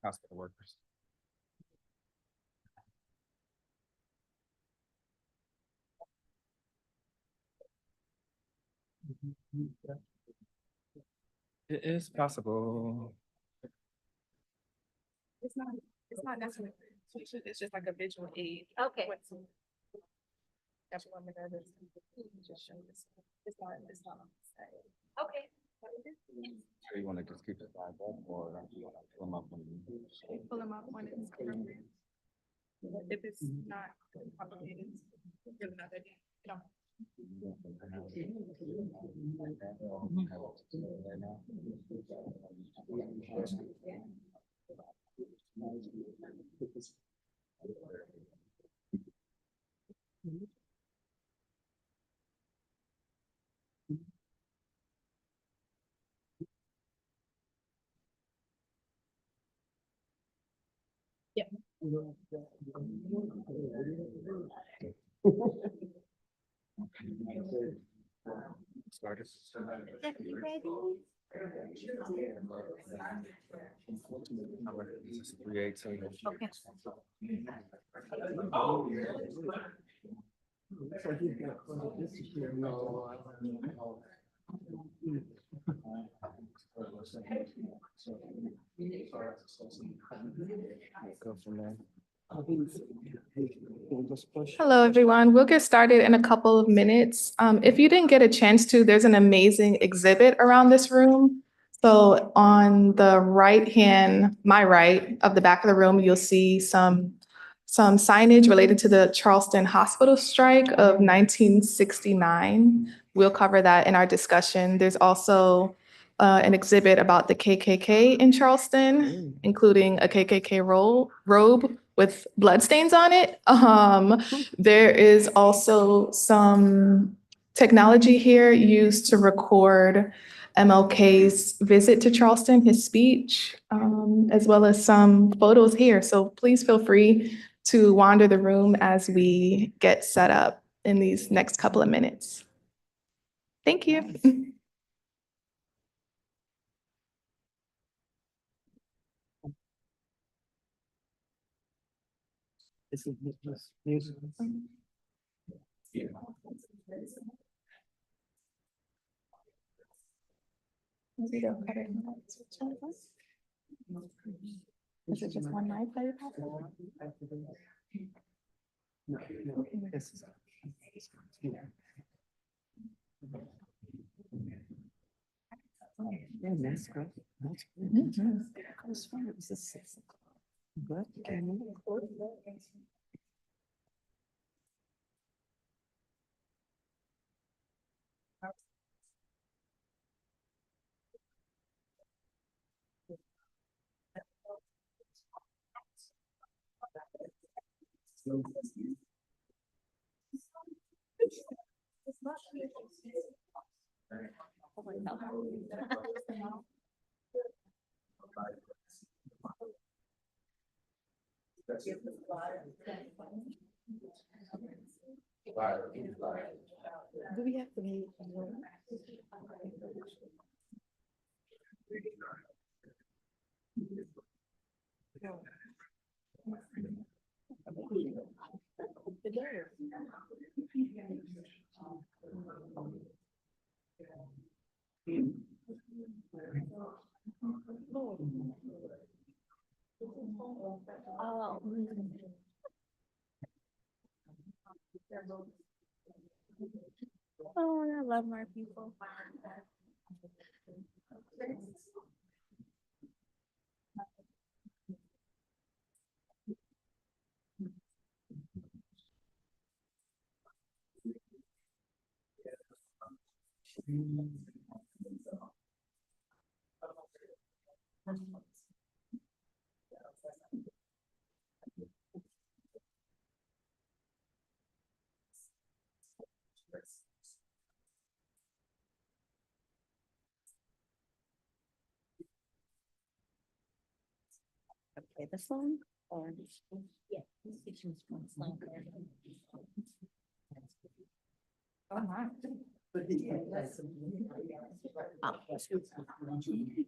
Hospital workers. It is possible. It's not, it's not necessarily, it's just like a visual aid. Okay. That's what I'm gonna do. Just show this. It's not on the side. Okay. So you want to just keep the slide up or you want to pull them up when you? Pull them up when it's appropriate. If it's not complicated, it's really not that deep. You know. Started. Okay. Go from there. Hello, everyone. We'll get started in a couple of minutes. If you didn't get a chance to, there's an amazing exhibit around this room. So on the my right of the back of the room, you'll see some signage related to the Charleston hospital strike of 1969. We'll cover that in our discussion. There's also an exhibit about the KKK in Charleston, including a KKK robe with bloodstains on it. There is also some technology here used to record MLK's visit to Charleston, his speech, as well as some photos here. So please feel free to wander the room as we get set up in these next couple of minutes. Thank you. Maybe they'll cut it in that section. Is it just one mic that you have? Yeah, that's great. That's good. I was fine. It was a 6 o'clock. But can you record? Do we have to meet? Oh, I love my people. Okay, this one or? Yeah.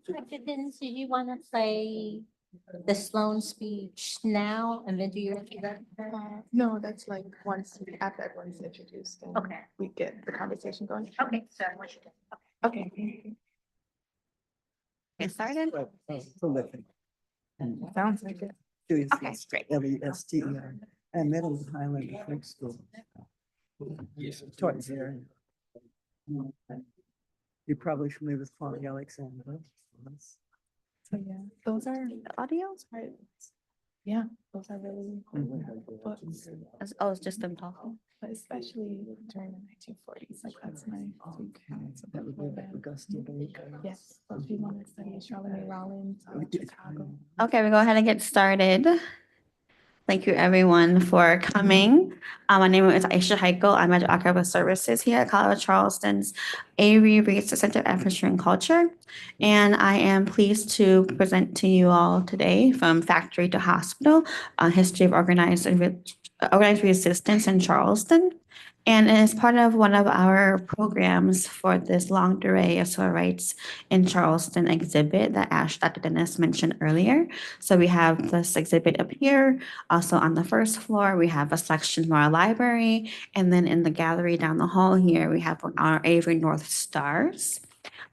Dr. Dennis, do you want to play the Sloan speech now and then do your? No, that's like once after everyone's introduced and Okay. we get the conversation going. Okay, so I want you to. Okay. Get started? Prolific. Sounds like it. Okay, great. LESTER. I met him in Highland High School. Towards there. You're probably familiar with Kwame Alexander. So yeah, those are the audios, right? Yeah, those are really cool books, Oh, it's just them talking. but especially during the 1940s. Like that's my That would be Augusta Baker. Yes, so if you want to study Charlemagne Rollins, Chicago. Okay, we go ahead and get started. Thank you, everyone, for coming. My name is Aisha Heichel. I'm at Archival Services here at College of Charleston's Avery Research Center for History and Culture. And I am pleased to present to you all today from Factory to Hospital, a history of organized resistance in Charleston. And it is part of one of our programs for this long array of civil rights in Charleston exhibit that Dr. Dennis mentioned earlier. So we have this exhibit up here. Also on the first floor, we have a section from our library. And then in the gallery down the hall here, we have our Avery North Stars,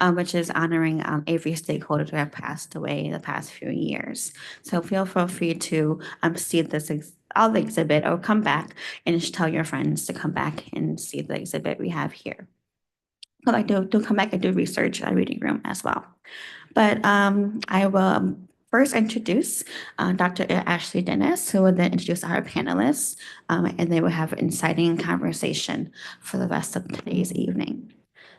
which is honoring Avery stakeholders who have passed away the past few years. So feel free to see this all the exhibit or come back and just tell your friends to come back and see the exhibit we have here. So I do come back and do research at reading room as well. But I will first introduce Dr. Ashley Dennis, who will then introduce our panelists, and they will have an exciting conversation for the rest of today's evening.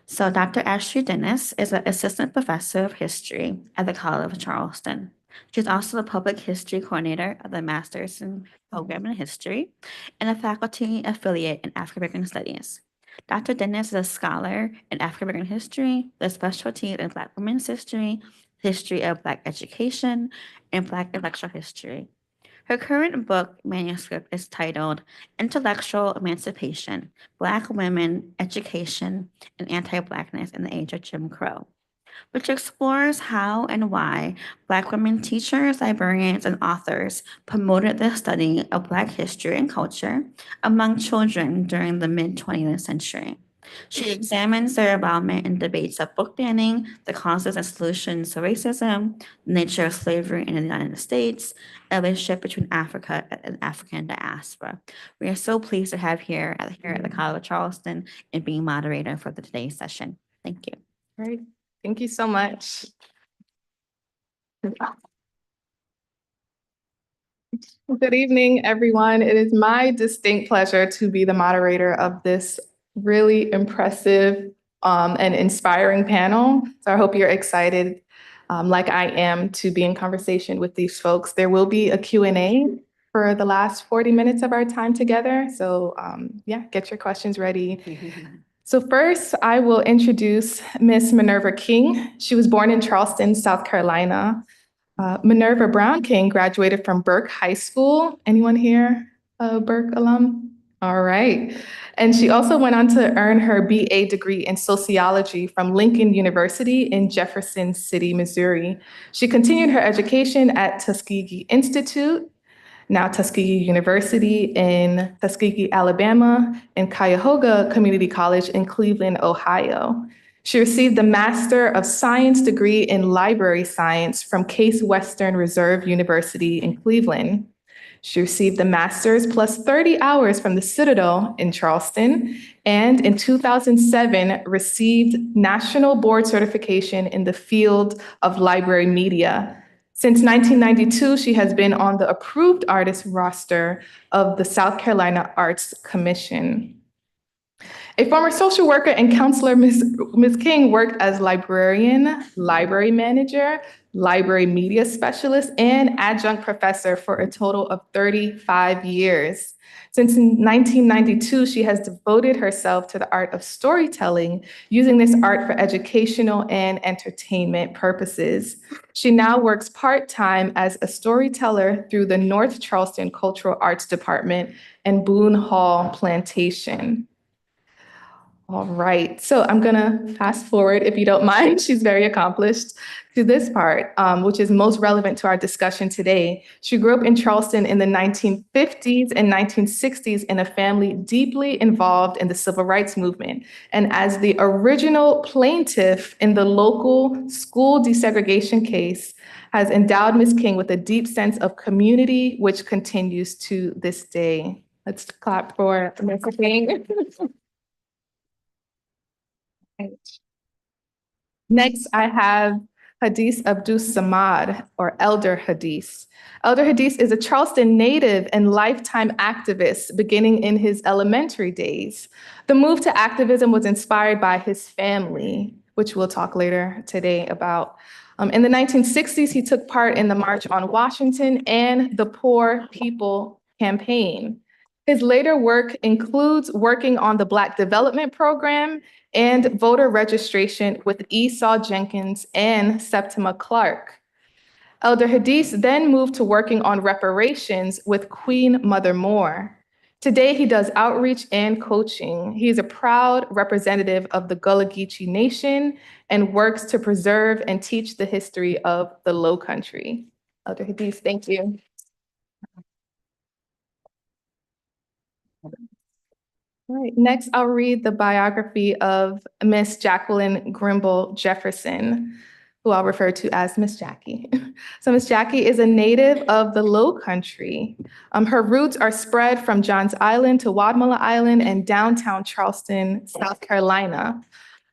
So Dr. Ashley Dennis is an assistant professor of history at the College of Charleston. She's also the public history coordinator of the Master's Program in History and a faculty affiliate in African American Studies. Dr. Dennis is a scholar in African American history, with specialty in Black women's history, history of Black education, and Black intellectual history. Her current book manuscript is titled Intellectual Emancipation, Black Women, Education, and Anti-Blackness in the Age of Jim Crow, which explores how and why Black women teachers, librarians, and authors promoted the study of Black history and culture among children during the mid-20th century. She examines their involvement in debates of book banning, the causes and solutions to racism, the nature of slavery in the United States, and the relationship between Africa and African diaspora. We are so pleased to have here at the College of Charleston and being moderator for today's session. Thank you. Great, thank you so much. Good evening, everyone. It is my distinct pleasure to be the moderator of this really impressive and inspiring panel. So I hope you're excited, like I am, to be in conversation with these folks. There will be a Q&A for the last 40 minutes of our time together. So yeah, get your questions ready. So first, I will introduce Miss Minerva King. She was born in Charleston, South Carolina. Minerva Brown King graduated from Burke High School. Anyone here a Burke alum? All right. And she also went on to earn her BA degree in sociology from Lincoln University in Jefferson City, Missouri. She continued her education at Tuskegee Institute, now Tuskegee University in Tuskegee, Alabama, and Cuyahoga Community College in Cleveland, Ohio. She received the Master of Science degree in Library Science from Case Western Reserve University in Cleveland. She received the Master's plus 30 hours from the Citadel in Charleston, and in 2007 received National Board Certification in the field of library media. Since 1992, she has been on the approved artist roster of the South Carolina Arts Commission. A former social worker and counselor, Ms. King worked as librarian, library manager, library media specialist, and adjunct professor for a total of 35 years. Since 1992, she has devoted herself to the art of storytelling, using this art for educational and entertainment purposes. She now works part-time as a storyteller through the North Charleston Cultural Arts Department and Boone Hall Plantation. All right, so I'm gonna fast forward, if you don't mind. She's very accomplished to this part, which is most relevant to our discussion today. She grew up in Charleston in the 1950s and 1960s in a family deeply involved in the civil rights movement. And as the original plaintiff in the local school desegregation case, has endowed Ms. King with a deep sense of community, which continues to this day. Let's clap for Ms. King. Next, I have Hadith Abdus Samad, or Elder Hadith. Elder Hadith is a Charleston native and lifetime activist beginning in his elementary days. The move to activism was inspired by his family, which we'll talk later today about. In the 1960s, he took part in the March on Washington and the Poor People Campaign. His later work includes working on the Black Development Program and voter registration with Esau Jenkins and Septima Clark. Elder Hadith then moved to working on reparations with Queen Mother Moore. Today, he does outreach and coaching. He is a proud representative of the Gullah Geechee Nation and works to preserve and teach the history of the Low Country. Elder Hadith, thank you. All right, next I'll read the biography of Miss Jacqueline Grimble Jefferson, who I'll refer to as Miss Jackie. So Miss Jackie is a native of the Low Country. Her roots are spread from Johns Island to Wadmalaw Island and downtown Charleston, South Carolina.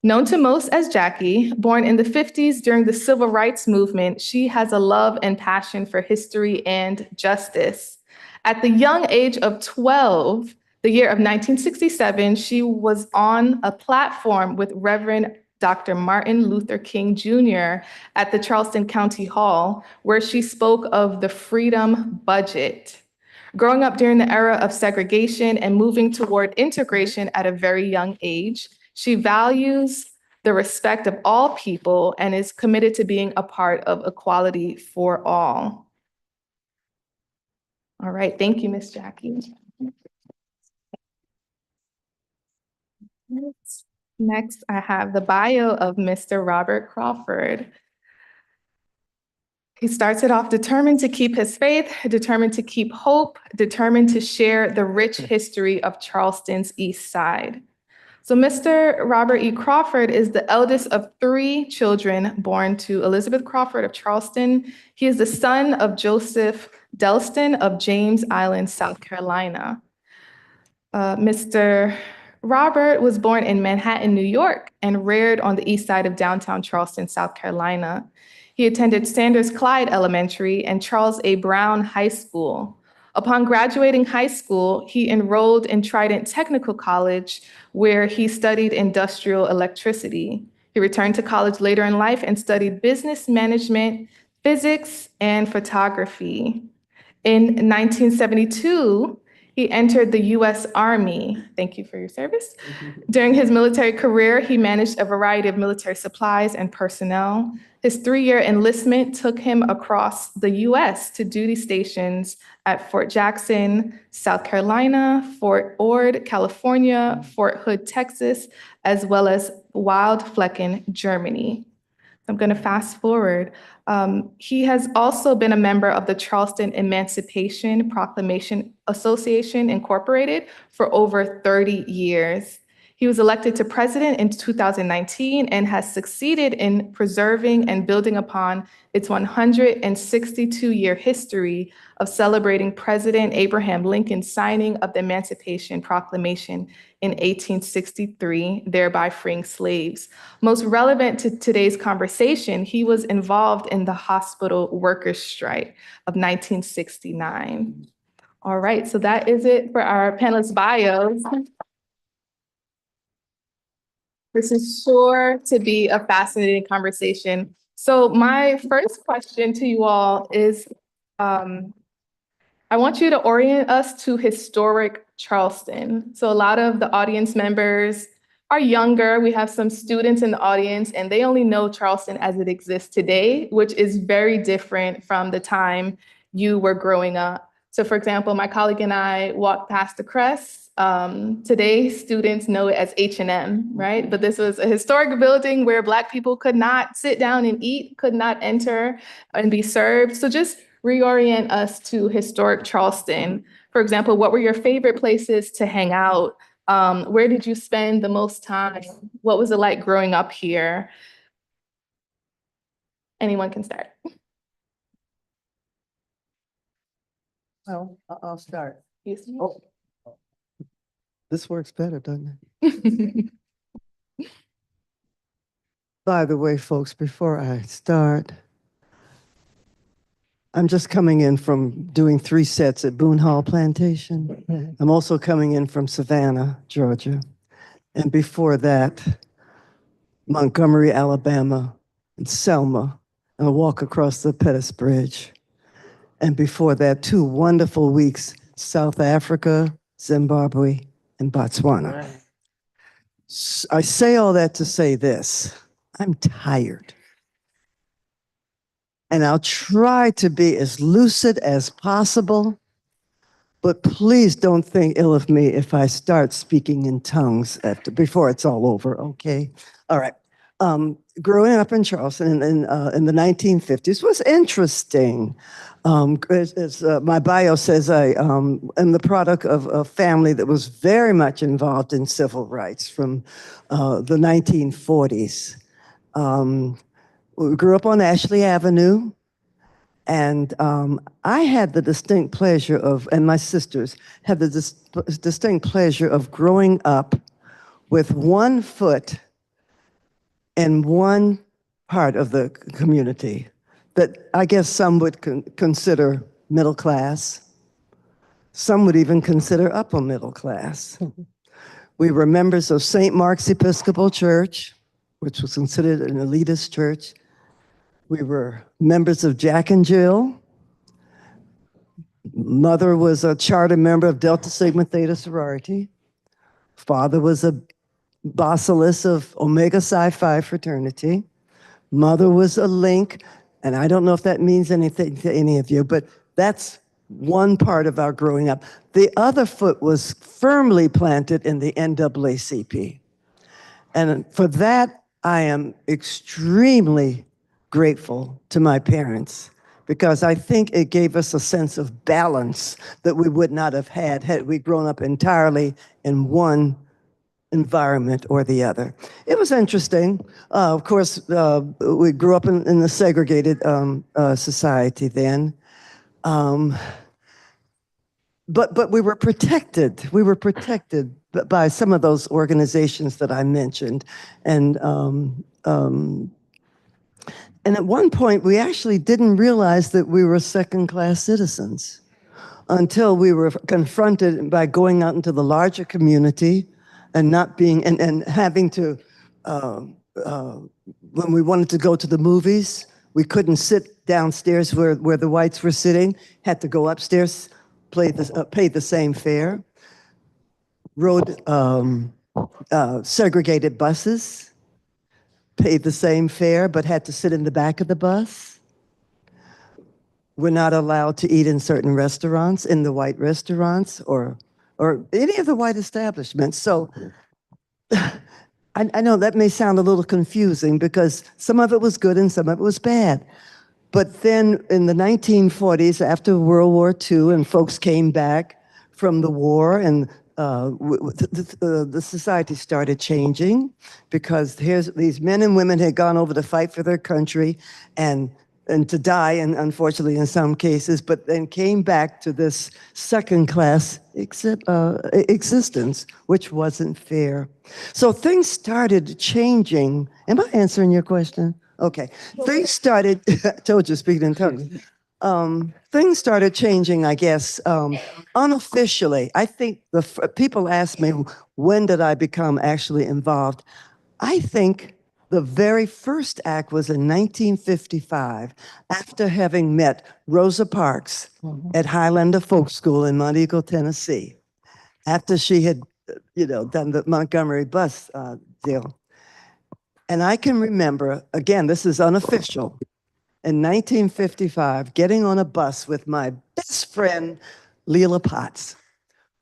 Known to most as Jackie, born in the 50s during the Civil Rights Movement, she has a love and passion for history and justice. At the young age of 12, the year of 1967, she was on a platform with Reverend Dr. Martin Luther King Jr. at the Charleston County Hall, where she spoke of the freedom budget. Growing up during the era of segregation and moving toward integration at a very young age, she values the respect of all people and is committed to being a part of equality for all. All right, thank you, Miss Jackie. Next, I have the bio of Mr. Robert Crawford. He starts it off determined to keep his faith, determined to keep hope, determined to share the rich history of Charleston's East Side. So Mr. Robert E. Crawford is the eldest of 3 children born to Elizabeth Crawford of Charleston. He is the son of Joseph Delston of James Island, South Carolina. Mr. Robert was born in Manhattan, New York, and reared on the east side of downtown Charleston, South Carolina. He attended Sanders Clyde Elementary and Charles A. Brown High School. Upon graduating high school, he enrolled in Trident Technical College, where he studied industrial electricity. He returned to college later in life and studied business management, physics, and photography. In 1972, he entered the U.S. Army. Thank you for your service. During his military career, he managed a variety of military supplies and personnel. His 3-year enlistment took him across the U.S. to duty stations at Fort Jackson, South Carolina, Fort Ord, California, Fort Hood, Texas, as well as Wildflecken, Germany. I'm going to fast forward. He has also been a member of the Charleston Emancipation Proclamation Association, Incorporated, for over 30 years. He was elected to president in 2019 and has succeeded in preserving and building upon its 162-year history of celebrating President Abraham Lincoln's signing of the Emancipation Proclamation in 1863, thereby freeing slaves. Most relevant to today's conversation, he was involved in the hospital workers' strike of 1969. All right, so that is it for our panelists' bios. This is sure to be a fascinating conversation. So my first question to you all is, I want you to orient us to historic Charleston. So a lot of the audience members are younger. We have some students in the audience, and they only know Charleston as it exists today, which is very different from the time you were growing up. So for example, my colleague and I walked past the Crest. Today, students know it as H&M, right? But this was a historic building where Black people could not sit down and eat, could not enter and be served. So just reorient us to historic Charleston. For example, what were your favorite places to hang out? Where did you spend the most time? What was it like growing up here? Anyone can start. Well, I'll start. Yes. Oh. This works better, doesn't it? By the way, folks, before I start, I'm just coming in from doing 3 sets at Boone Hall Plantation. I'm also coming in from Savannah, Georgia. And before that, Montgomery, Alabama, and Selma, and a walk across the Pettus Bridge. And before that, 2 wonderful weeks, South Africa, Zimbabwe, and Botswana. I say all that to say this. I'm tired. And I'll try to be as lucid as possible, but please don't think ill of me if I start speaking in tongues before it's all over, okay? All right. Growing up in Charleston in the 1950s was interesting. As my bio says, I am the product of a family that was very much involved in civil rights from the 1940s. We grew up on Ashley Avenue, and I had the distinct pleasure of, and my sisters had the distinct pleasure of growing up with one foot in one part of the community that I guess some would consider middle class. Some would even consider upper middle class. We were members of St. Mark's Episcopal Church, which was considered an elitist church. We were members of Jack and Jill. Mother was a charter member of Delta Sigma Theta sorority. Father was a basileus of Omega Psi Phi fraternity. Mother was a link, and I don't know if that means anything to any of you, but that's one part of our growing up. The other foot was firmly planted in the NAACP. And for that, I am extremely grateful to my parents, because I think it gave us a sense of balance that we would not have had we grown up entirely in one environment or the other. It was interesting. Of course, we grew up in the segregated society then. But we were protected. We were protected by some of those organizations that I mentioned. And at one point, we actually didn't realize that we were second-class citizens until we were confronted by going out into the larger community and not being, and having to, when we wanted to go to the movies, we couldn't sit downstairs where the whites were sitting, had to go upstairs, pay the same fare, rode segregated buses, paid the same fare, but had to sit in the back of the bus. We're not allowed to eat in certain restaurants, in the white restaurants, or any of the white establishments. So I know that may sound a little confusing because some of it was good and some of it was bad. But then in the 1940s, after World War II, and folks came back from the war, and the society started changing, because these men and women had gone over to fight for their country and to die, and unfortunately in some cases, but then came back to this second-class existence, which wasn't fair. So things started changing. Am I answering your question? Okay. Things started, I told you, speaking in tongues. Things started changing, I guess, unofficially. I think people ask me, when did I become actually involved? I think the very first act was in 1955, after having met Rosa Parks at Highlander Folk School in Montego, Tennessee, after she had, done the Montgomery bus deal. And I can remember, again, this is unofficial, in 1955, getting on a bus with my best friend, Leela Potts,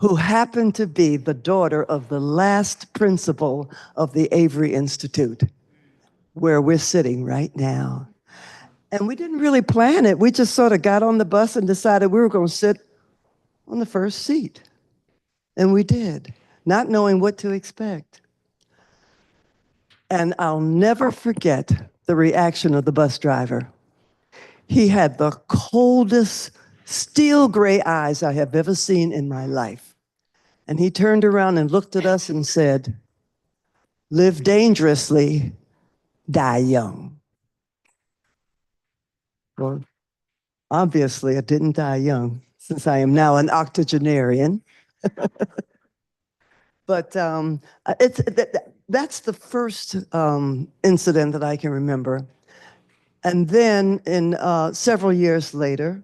who happened to be the daughter of the last principal of the Avery Institute, where we're sitting right now. And we didn't really plan it. We just sort of got on the bus and decided we were going to sit on the first seat. And we did, not knowing what to expect. And I'll never forget the reaction of the bus driver. He had the coldest, steel gray eyes I have ever seen in my life. And he turned around and looked at us and said, "Live dangerously, die young." Well, obviously, I didn't die young, since I am now an octogenarian. But that's the first incident that I can remember. And then in several years later,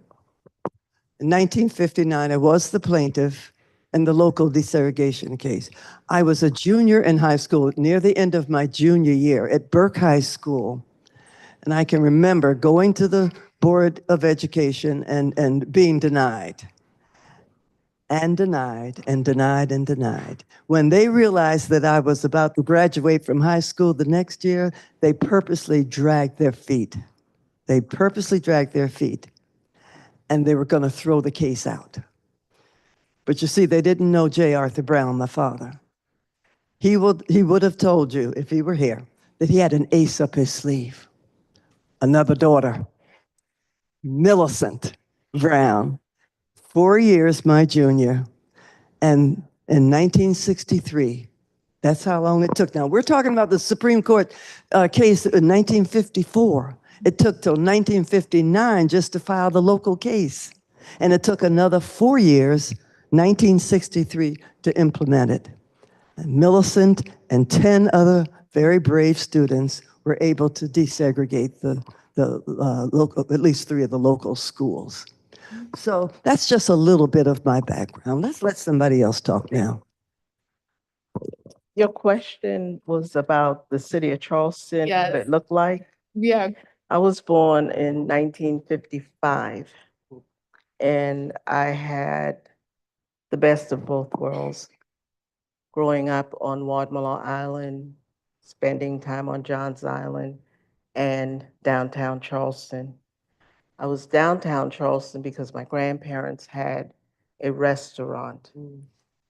in 1959, I was the plaintiff in the local desegregation case. I was a junior in high school, near the end of my junior year at Burke High School. And I can remember going to the Board of Education and being denied. And denied, and denied, and denied. When they realized that I was about to graduate from high school the next year, they purposely dragged their feet. They purposely dragged their feet, and they were going to throw the case out. But you see, they didn't know J. Arthur Brown, my father. He would have told you, if he were here, that he had an ace up his sleeve. Another daughter, Millicent Brown, 4 years my junior. And in 1963, that's how long it took. Now, we're talking about the Supreme Court case in 1954. It took till 1959 just to file the local case. And it took another 4 years, 1963, to implement it. And Millicent and 10 other very brave students were able to desegregate the local, at least 3 of the local schools. So that's just a little bit of my background. Let's let somebody else talk now. Your question was about the city of Charleston, Yes. what it looked like. Yeah. I was born in 1955, and I had the best of both worlds. Growing up on Wadmalaw Island, spending time on Johns Island, and downtown Charleston. I was downtown Charleston because my grandparents had a restaurant.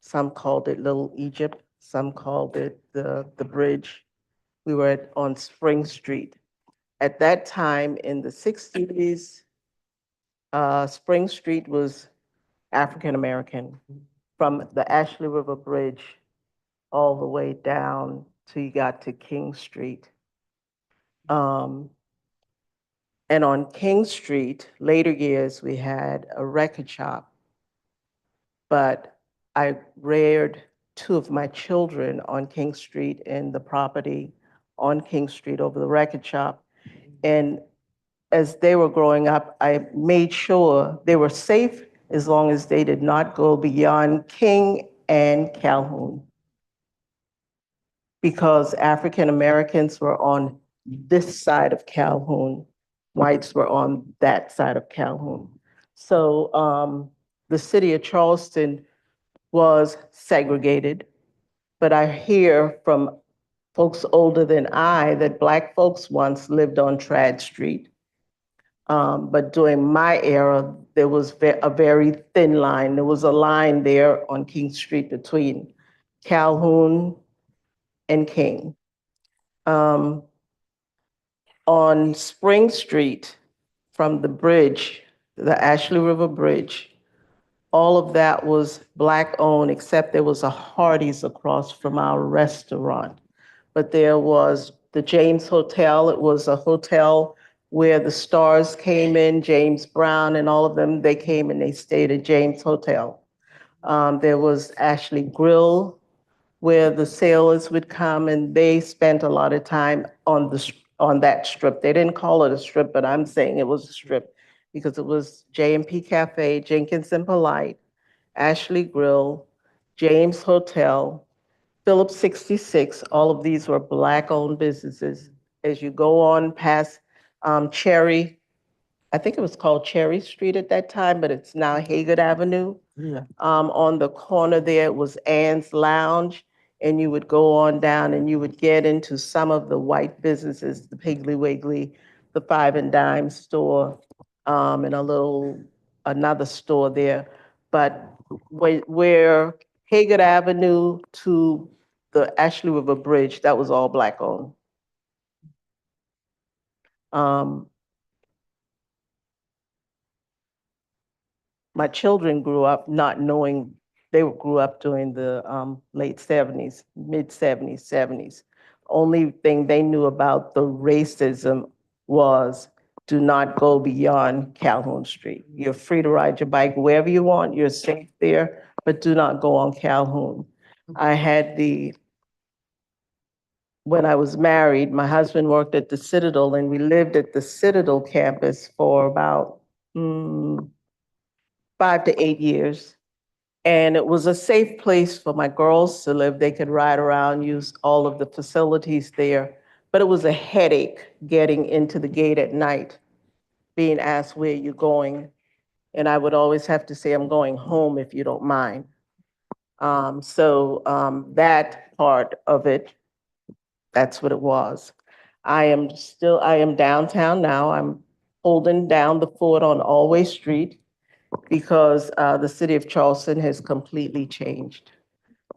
Some called it Little Egypt, some called it the Bridge. We were on Spring Street. At that time in the 60s, Spring Street was African American, from the Ashley River Bridge all the way down till you got to King Street. And on King Street, later years, we had a record shop. But I reared 2 of my children on King Street in the property on King Street over the record shop. And as they were growing up, I made sure they were safe as long as they did not go beyond King and Calhoun. Because African Americans were on this side of Calhoun, whites were on that side of Calhoun. So the city of Charleston was segregated, but I hear from folks older than I that Black folks once lived on Trad Street. But during my era, there was a very thin line. There was a line there on King Street between Calhoun and King. On Spring Street, from the bridge, the Ashley River Bridge, all of that was Black owned, except there was a Hardee's across from our restaurant. But there was the James Hotel. It was a hotel where the stars came in, James Brown and all of them, they came and they stayed at James Hotel. There was Ashley Grill, where the sailors would come, and they spent a lot of time on on that strip. They didn't call it a strip, but I'm saying it was a strip because it was J&P Cafe, Jenkins and Polite, Ashley Grill, James Hotel, Phillips 66. All of these were Black-owned businesses. As you go on past Cherry, I think it was called Cherry Street at that time, but it's now Haggard Avenue. Yeah. On the corner there was Ann's Lounge, and you would go on down and you would get into some of the white businesses, the Piggly Wiggly, the Five and Dime store, and another store there. But where Haggard Avenue to the Ashley River Bridge, that was all Black-owned. My children grew up not knowing, they grew up during the late 70s, mid 70s, 70s. Only thing they knew about the racism was do not go beyond Calhoun Street. You're free to ride your bike wherever you want, you're safe there, but do not go on Calhoun. I had when I was married, my husband worked at the Citadel, and we lived at the Citadel campus for about 5 to 8 years. And it was a safe place for my girls to live. They could ride around, use all of the facilities there. But it was a headache getting into the gate at night, being asked where you're going. And I would always have to say, I'm going home if you don't mind. That part of it, that's what it was. I am downtown now. I'm holding down the fort on Alway Street because the city of Charleston has completely changed.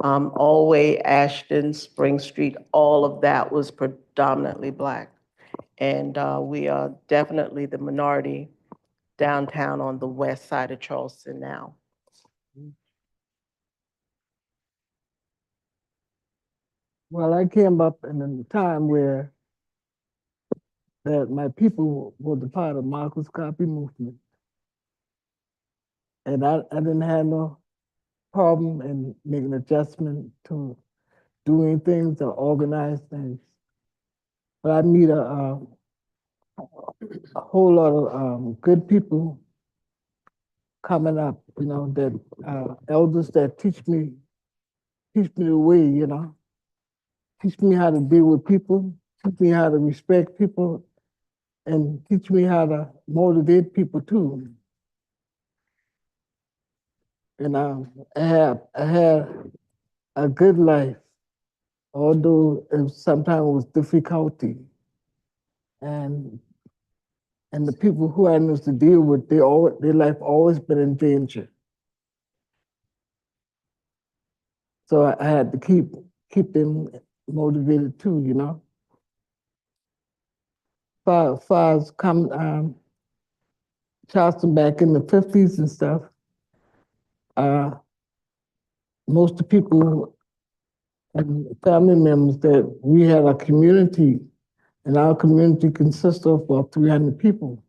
Alway, Ashton, Spring Street, all of that was predominantly Black. And we are definitely the minority downtown on the west side of Charleston now. Well, I came up in a time where that my people were the part of Marcus Garvey movement. And I didn't have no problem in making adjustment to doing things or organize things. But I meet a whole lot of good people coming up, you know, that elders that teach me the way, you know, teach me how to deal with people, teach me how to respect people, and teach me how to motivate people too. And I had a good life, although sometimes it was difficulty. And the people who I used to deal with, their life always been in danger. So I had to keep them motivated too, you know. Far as come Charleston back in the 50s and stuff, most of the people and family members that we had a community, and our community consists of about 300 people.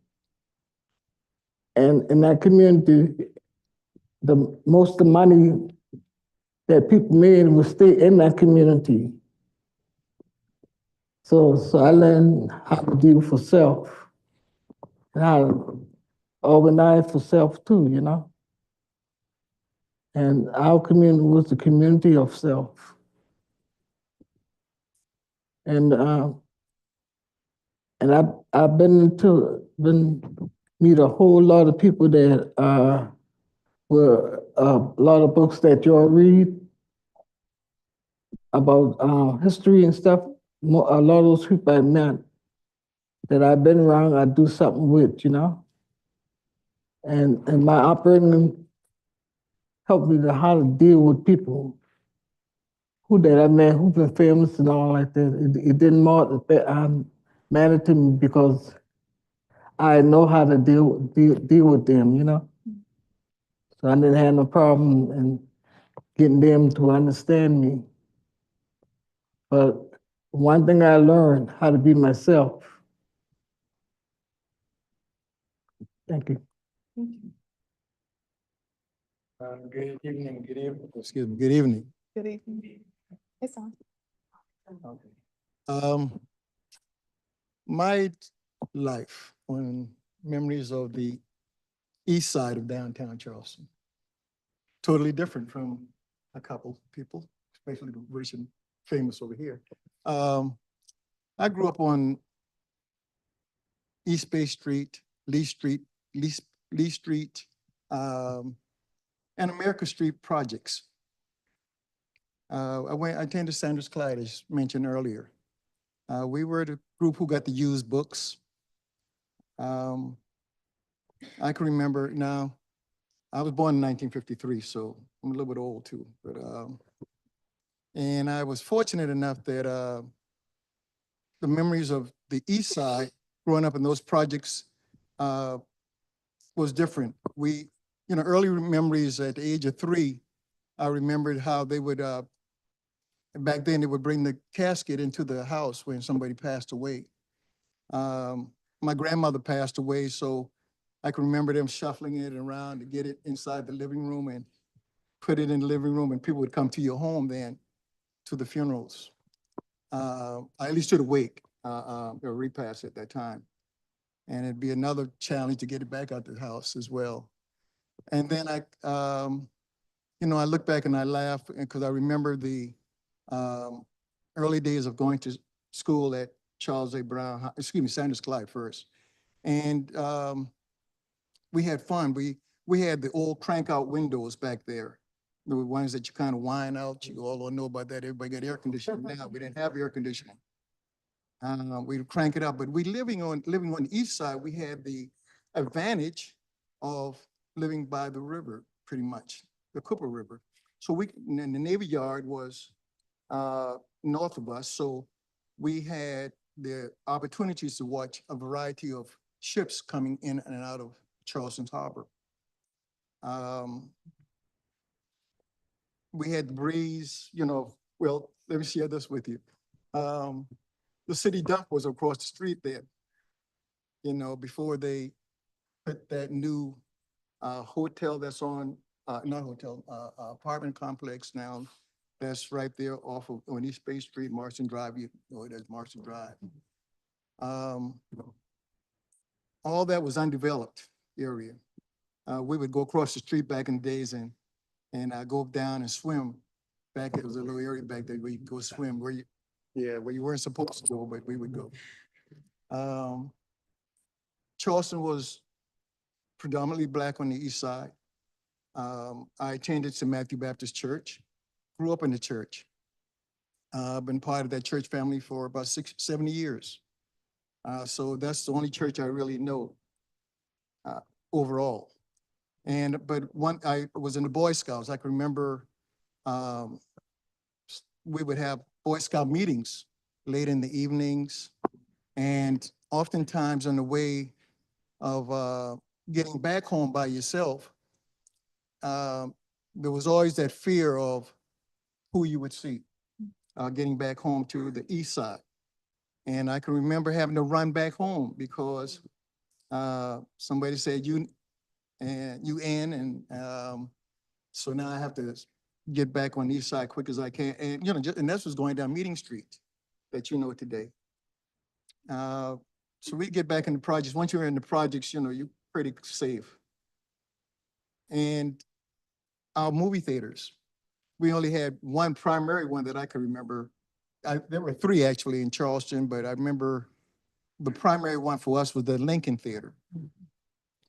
And in that community, most of the money that people made would stay in that community. So I learned how to deal for self and how to organize for self too, you know. And our community was the community of self. And I've been meet a whole lot of people that were a lot of books that y'all read about history and stuff. A lot of those people I met that I've been around, I do something with, you know. And my upbringing helped me to how to deal with people who that I met, who've been famous and all like that. It didn't matter to me because I know how to deal with them, you know. So I didn't have no problem in getting them to understand me. But one thing I learned, how to be myself. Thank you. Good evening, good evening. Excuse me, good evening. Good evening. It's on. My life on memories of the east side of downtown Charleston, totally different from a couple people, especially the rich and famous over here. I grew up on East Bay Street, Lee Street, Lee Street, and America Street projects. I attended Sanders Clyde, as mentioned earlier. We were the group who got to use books. I can remember now, I was born in 1953, so I'm a little bit old too. But and I was fortunate enough that the memories of the East Side, growing up in those projects, was different. Early memories at the age of 3, I remembered how they would, back then they would bring the casket into the house when somebody passed away. My grandmother passed away, so I can remember them shuffling it around to get it inside the living room and put it in the living room, and people would come to your home then to the funerals, at least to the wake, or repast at that time. And it'd be another challenge to get it back out the house as well. And then I look back and I laugh because I remember the early days of going to school at Charles A. Brown, Sanders Clyde first. And we had fun. We had the old crank out windows back there. The ones that you kind of wind out. You all don't know about that. Everybody got air conditioning now. We didn't have air conditioning. We'd crank it up, but living on the east side, we had the advantage of living by the river, pretty much, the Cooper River. So and the Navy Yard was north of us, so we had the opportunities to watch a variety of ships coming in and out of Charleston's harbor. We had the breeze, well, let me share this with you. The city dump was across the street there, before they put that new hotel that's on, not hotel, apartment complex now that's right there off of on East Bay Street, Marston Drive. You know it as Marston Drive. All that was undeveloped area. We would go across the street back in the days and go down and swim. Back, it was a little area back there where you could go swim where you weren't supposed to go, but we would go. Charleston was predominantly Black on the east side. I attended St. Matthew Baptist Church, grew up in the church. Been part of that church family for about 70 years. So that's the only church I really know overall. But I was in the Boy Scouts. I can remember we would have Boy Scout meetings late in the evenings, and oftentimes on the way of getting back home by yourself, there was always that fear of who you would see getting back home to the east side. And I can remember having to run back home because somebody said, you in, and so now I have to get back on the east side quick as I can. And, and this was going down Meeting Street that you know today. So we get back in the projects. Once you're in the projects, you're pretty safe. And our movie theaters, we only had one primary one that I can remember. There were 3 actually in Charleston, but I remember the primary one for us was the Lincoln Theater.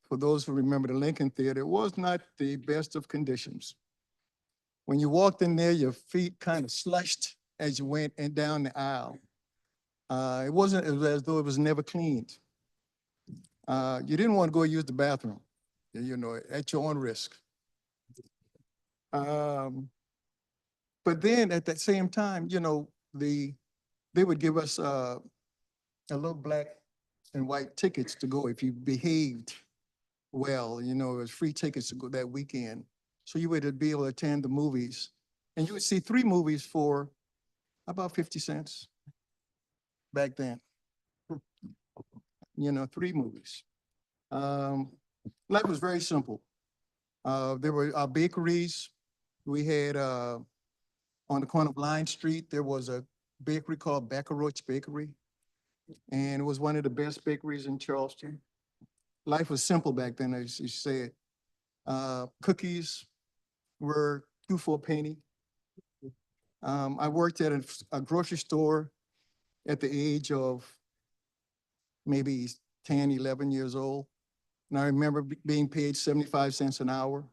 For those who remember the Lincoln Theater, it was not the best of conditions. When you walked in there, your feet kind of slushed as you went down the aisle. It was as though it was never cleaned. You didn't want to go use the bathroom, at your own risk. But then at that same time, they would give us a little black and white tickets to go if you behaved well. It was free tickets to go that weekend. So you would be able to attend the movies, and you would see 3 movies for about 50 cents back then. 3 movies. Life was very simple. There were our bakeries. We had on the corner of Line Street, there was a bakery called Roach Bakery. And it was one of the best bakeries in Charleston. Life was simple back then, as you said. Cookies were 2 for a penny. I worked at a grocery store at the age of maybe 10, 11 years old. And I remember being paid 75 cents an hour.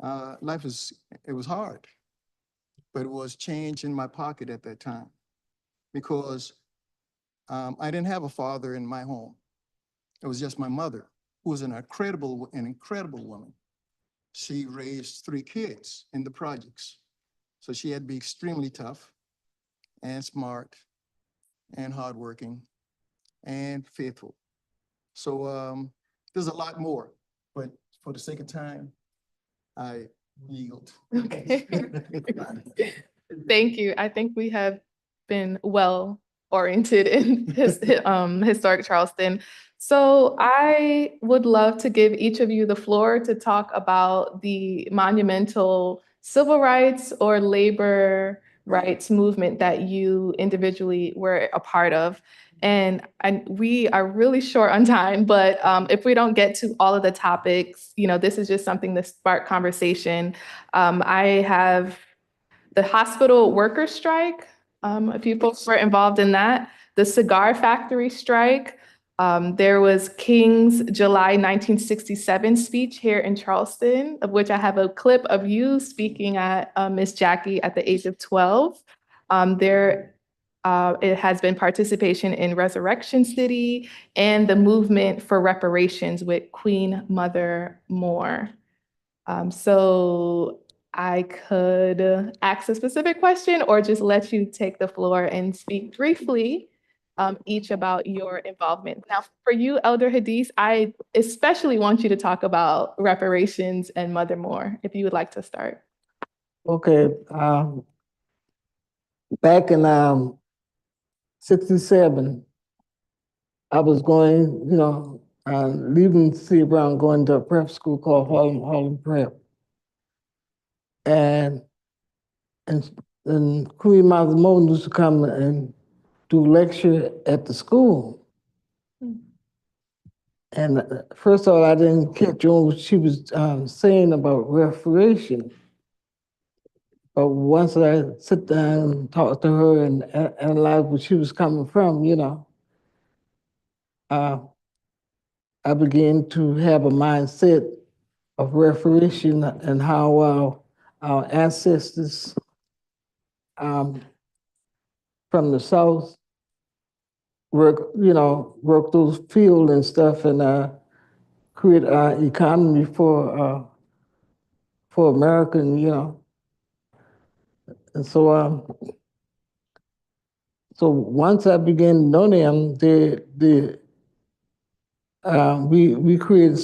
It was hard, but it was change in my pocket at that time because I didn't have a father in my home. It was just my mother, who was an incredible woman. She raised 3 kids in the projects. So she had to be extremely tough and smart and hardworking and faithful. So there's a lot more, but for the sake of time, I yield. Okay. Thank you. I think we have been well oriented in historic Charleston. So I would love to give each of you the floor to talk about the monumental civil rights or labor rights movement that you individually were a part of. And we are really short on time, but if we don't get to all of the topics, this is just something to spark conversation. I have the hospital worker strike. A few folks were involved in that. The cigar factory strike. There was King's July 1967 speech here in Charleston, of which I have a clip of you speaking at Miss Jackie at the age of 12. It has been participation in Resurrection City and the movement for reparations with Queen Mother Moore. So I could ask a specific question or just let you take the floor and speak briefly, each about your involvement. Now, for you, Elder Hadith, I especially want you to talk about reparations and Mother Moore, if you would like to start. Okay, back in 67, I was going, leaving C. Brown, going to a prep school called Harlem Prep. And Queen Mother Moore used to come and do lecture at the school. And first of all, I didn't catch on what she was saying about reparation. But once I sit down and talk to her and analyze where she was coming from, I began to have a mindset of reparation and how our ancestors from the South work those fields and stuff and create an economy for America, And so once I began to know them, we created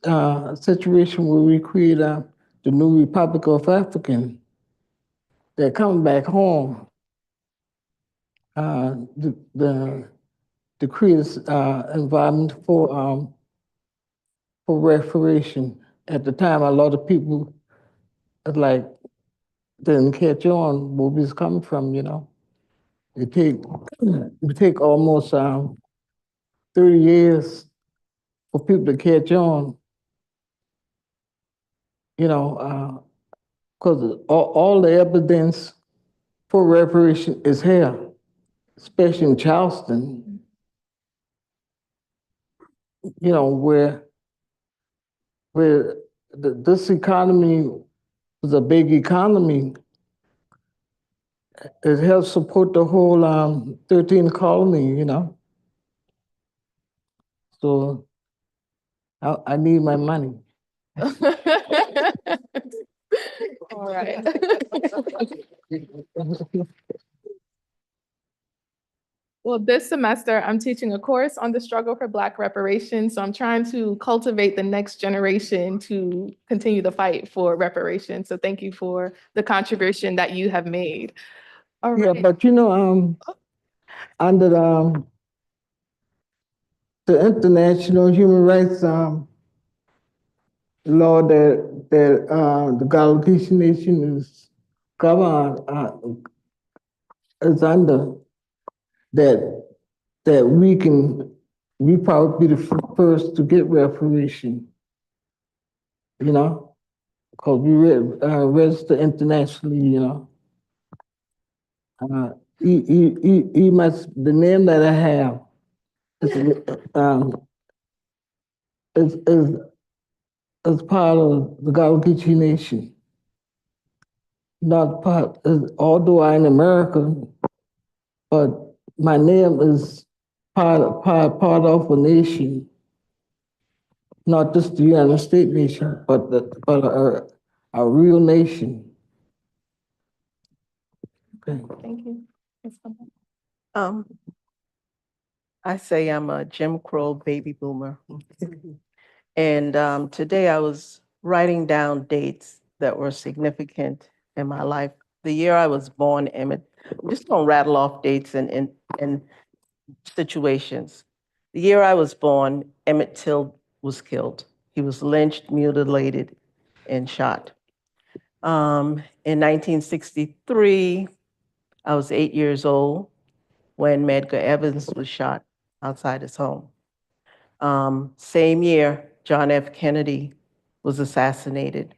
a situation where we created the new Republic of African. They're coming back home. To create environment for reparation. At the time, a lot of people didn't catch on where we was coming from. It take almost 30 years for people to catch on. Because all the evidence for reparation is here, especially in Charleston. Where this economy was a big economy. It helps support the whole 13th colony, So I need my money. All right. Well, this semester, I'm teaching a course on the struggle for Black reparations. So I'm trying to cultivate the next generation to continue the fight for reparations. So thank you for the contribution that you have made. All right. Yeah, but under the international human rights law that the Galatian Nation is government is under, that we probably be the first to get reparation, you know, because we register internationally, you know. He must, the name that I have is, is, is, is part of the Galageechee Nation. Not part, although I'm American, but my name is part of a nation, not just the United States nation, but a real nation. Okay. Thank you. Ms. Bumble. Um, I say I'm a Jim Crow baby boomer. And today I was writing down dates that were significant in my life. The year I was born, Emmett, I'm just gonna rattle off dates and situations. The year I was born, Emmett Till was killed. He was lynched, mutilated, and shot. In 1963, I was 8 years old when Medgar Evans was shot outside his home. Same year, John F. Kennedy was assassinated.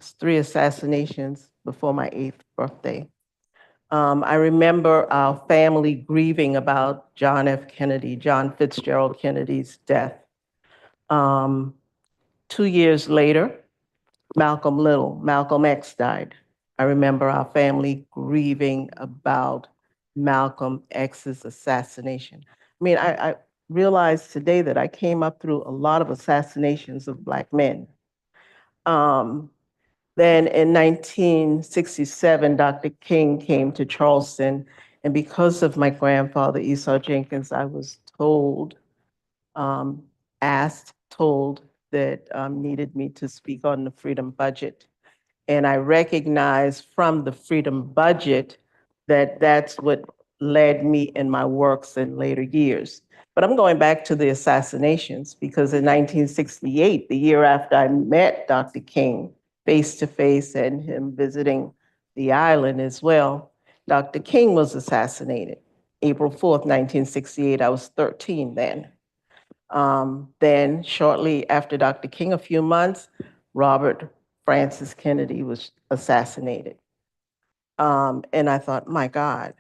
It's 3 assassinations before my 8th birthday. I remember our family grieving about John F. Kennedy, John Fitzgerald Kennedy's death. 2 years later, Malcolm X died. I remember our family grieving about Malcolm X's assassination. I mean, I realized today that I came up through a lot of assassinations of Black men. Then in 1967, Dr. King came to Charleston, and because of my grandfather, Esau Jenkins, I was told, told that needed me to speak on the freedom budget. And I recognized from the freedom budget that that's what led me in my works in later years. But I'm going back to the assassinations because in 1968, the year after I met Dr. King face to face and him visiting the island as well, Dr. King was assassinated. April 4th, 1968, I was 13 then. Then shortly after Dr. King, a few months, Robert Francis Kennedy was assassinated. And I thought, my God.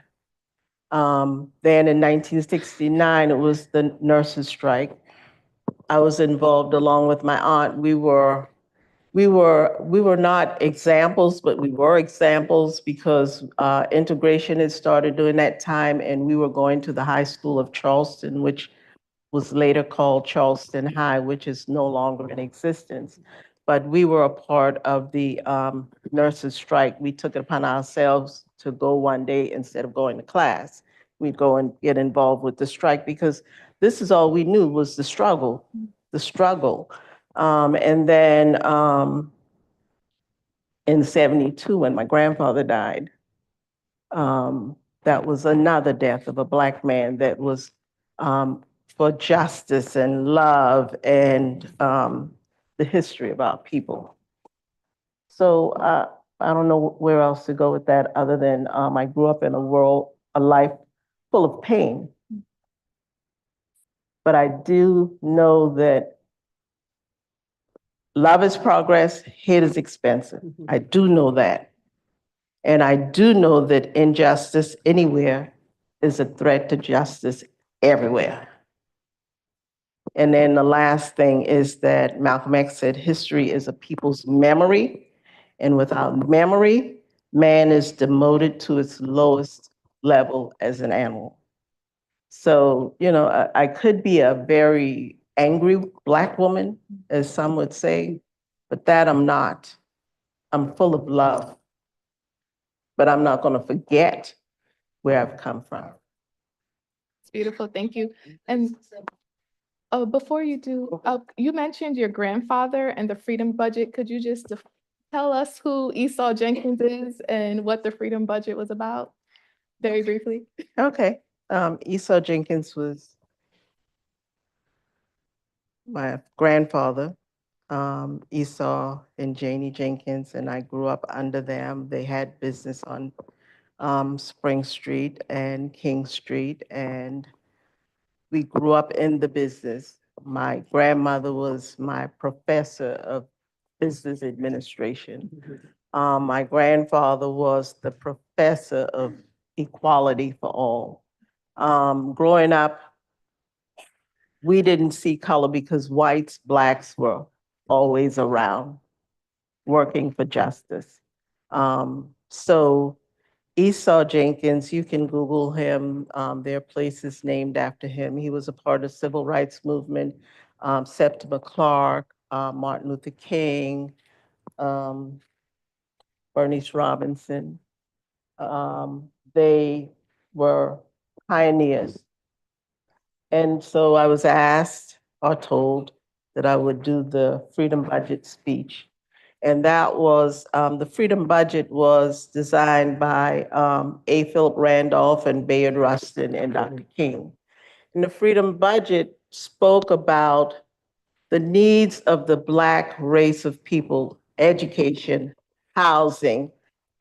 Then in 1969, it was the nurses' strike. I was involved along with my aunt. We were not examples, but we were examples because integration had started during that time, and we were going to the High School of Charleston, which was later called Charleston High, which is no longer in existence. But we were a part of the nurses' strike. We took it upon ourselves to go one day instead of going to class. We'd go and get involved with the strike because this is all we knew was the struggle, the struggle. And then in 72, when my grandfather died, that was another death of a Black man that was for justice and love and the history of our people. So I don't know where else to go with that other than I grew up in a life full of pain. But I do know that love is progress, hate is expensive. I do know that. And I do know that injustice anywhere is a threat to justice everywhere. And then the last thing is that Malcolm X said, history is a people's memory. And without memory, man is demoted to its lowest level as an animal. So, you know, I could be a very angry Black woman, as some would say, but that I'm not. I'm full of love, but I'm not going to forget where I've come from. It's beautiful. Thank you. And before you do, you mentioned your grandfather and the Freedom Budget. Could you just tell us who Esau Jenkins is and what the Freedom Budget was about, very briefly? Okay. Esau Jenkins was my grandfather. Esau and Janie Jenkins, and I grew up under them. They had business on Spring Street and King Street, and we grew up in the business. My grandmother was my professor of business administration. My grandfather was the professor of equality for all. Growing up, we didn't see color because whites, blacks were always around working for justice. So Esau Jenkins, you can Google him. There are places named after him. He was a part of civil rights movement, Septima Clark, Martin Luther King, Bernice Robinson. They were pioneers. And so I was asked or told that I would do the Freedom Budget speech. And that was, the Freedom Budget was designed by A. Philip Randolph and Bayard Rustin and Dr. King. And the Freedom Budget spoke about the needs of the Black race of people: education, housing,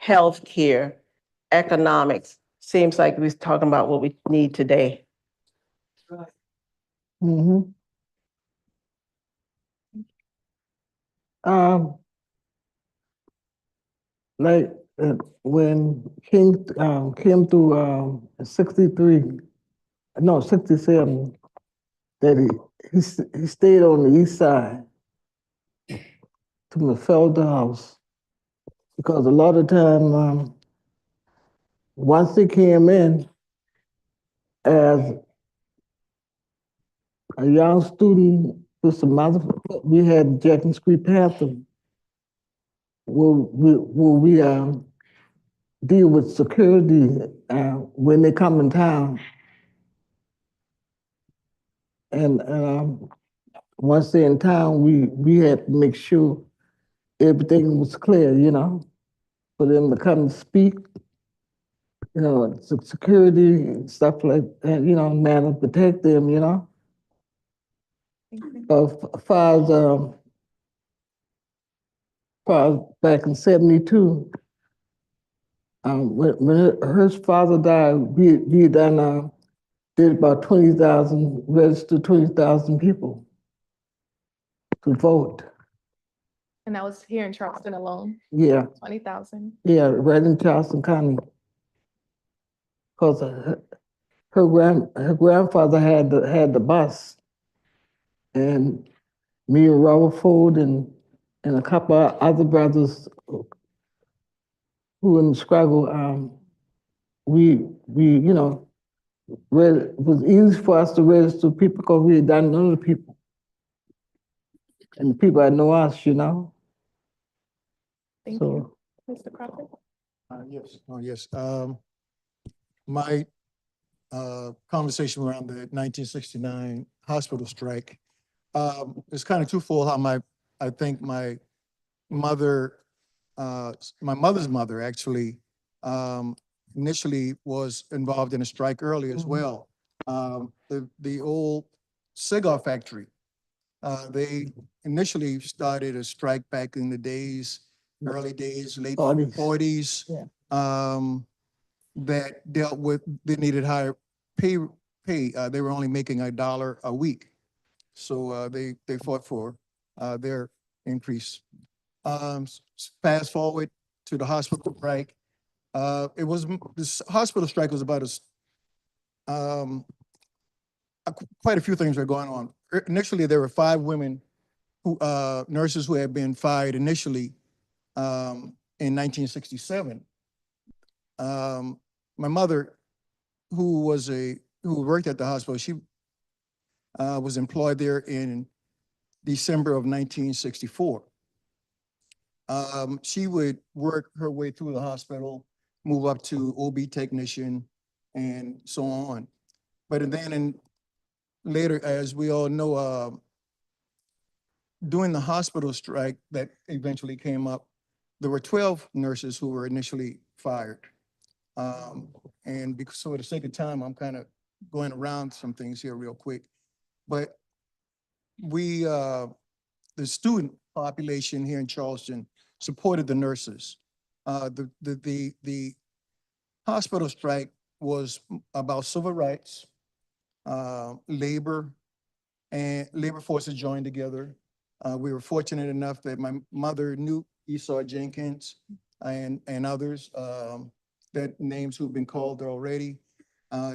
healthcare, economics. Seems like we're talking about what we need today. Mm-hmm. Like when King came through 63, no, 67, that he stayed on the east side to the Felder House, because a lot of time, once he came in as a young student with some other, we had Jackson Street Panther, where we deal with security when they come in town. And once they're in town, we had to make sure everything was clear, you know, for them to come and speak, you know, security and stuff like that, you know, man, to protect them, you know. Far as back in 72, when her father died, we done did about 20,000, registered 20,000 people to vote. And that was here in Charleston alone, Yeah, 20,000. yeah, right in Charleston County. Because her grandfather had the bus, and me and Robert Ford and a couple of other brothers who in the struggle, we you know, it was easy for us to register people because we had done know the people, and the people that know us, you know. Thank So, you, Mr. Crawford. Yes, oh, yes. My conversation around the 1969 hospital strike is kind of twofold. How I think my mother's mother actually initially was involved in a strike early as well. The old cigar factory, they initially started a strike back in the days, early days, late 40s. Yeah. That dealt with, they needed higher pay. They were only making $1 a week. So they fought for their increase. Fast forward to the hospital strike. This hospital strike was about quite a few things were going on. Initially, there were 5 women nurses who had been fired initially in 1967. My mother, who worked at the hospital, she was employed there in December of 1964. She would work her way through the hospital, move up to OB technician, and so on. But then later, as we all know, during the hospital strike that eventually came up, there were 12 nurses who were initially fired. And because, so for the sake of time, I'm kind of going around some things here real quick. But the student population here in Charleston supported the nurses. The hospital strike was about civil rights, labor, and labor forces joined together. We were fortunate enough that my mother knew Esau Jenkins and others, that names who've been called already.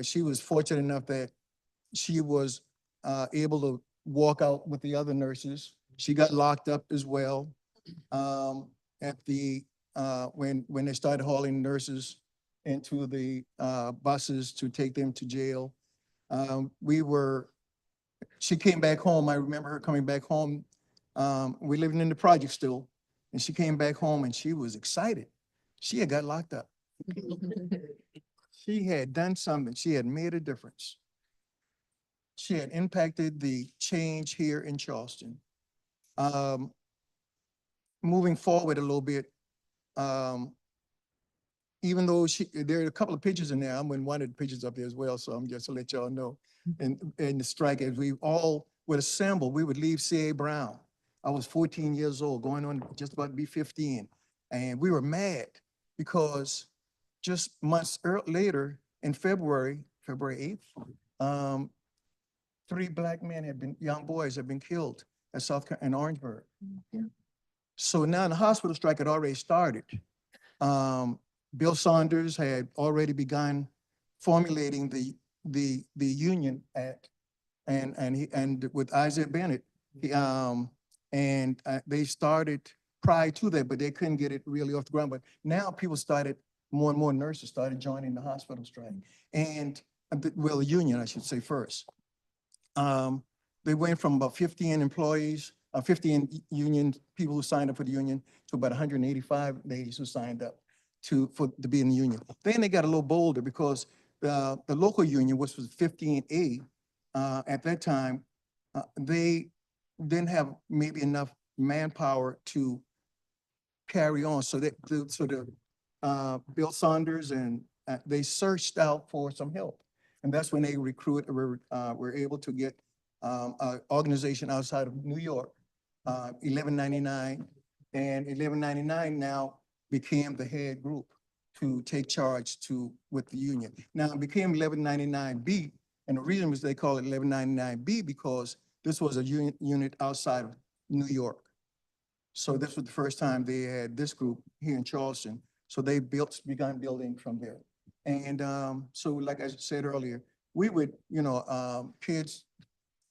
She was fortunate enough that she was able to walk out with the other nurses. She got locked up as well. At the when they started hauling nurses into the buses to take them to jail. She came back home. I remember her coming back home. We living in the project still, and she came back home and she was excited. She had got locked up. She had done something. She had made a difference. She had impacted the change here in Charleston. Moving forward a little bit, even though there are a couple of pictures in there, I'm in one of the pictures up there as well, so I'm just to let y'all know. And the strike, as we all would assemble, we would leave C.A. Brown. I was 14 years old, going on just about to be 15. And we were mad because just months later, in February 8th, 3 black men young boys had been killed in Orangeburg. So now the hospital strike had already started. Bill Saunders had already begun formulating the Union Act, and with Isaiah Bennett, they started prior to that, but they couldn't get it really off the ground. But now more and more nurses started joining the hospital strike, and the union, I should say first. They went from about 15 employees, 15 union people who signed up for the union to about 185 ladies who signed up to be in the union. Then they got a little bolder because the local union, which was 15A, at that time, they didn't have maybe enough manpower to carry on. So Bill Saunders and they searched out for some help. And that's when they were able to get an organization outside of New York, 1199. And 1199 now became the head group to take charge with the union. Now it became 1199B, and the reason was they call it 1199B because this was a unit outside of New York. So this was the first time they had this group here in Charleston. So they began building from there. And so like I said earlier, we would, kids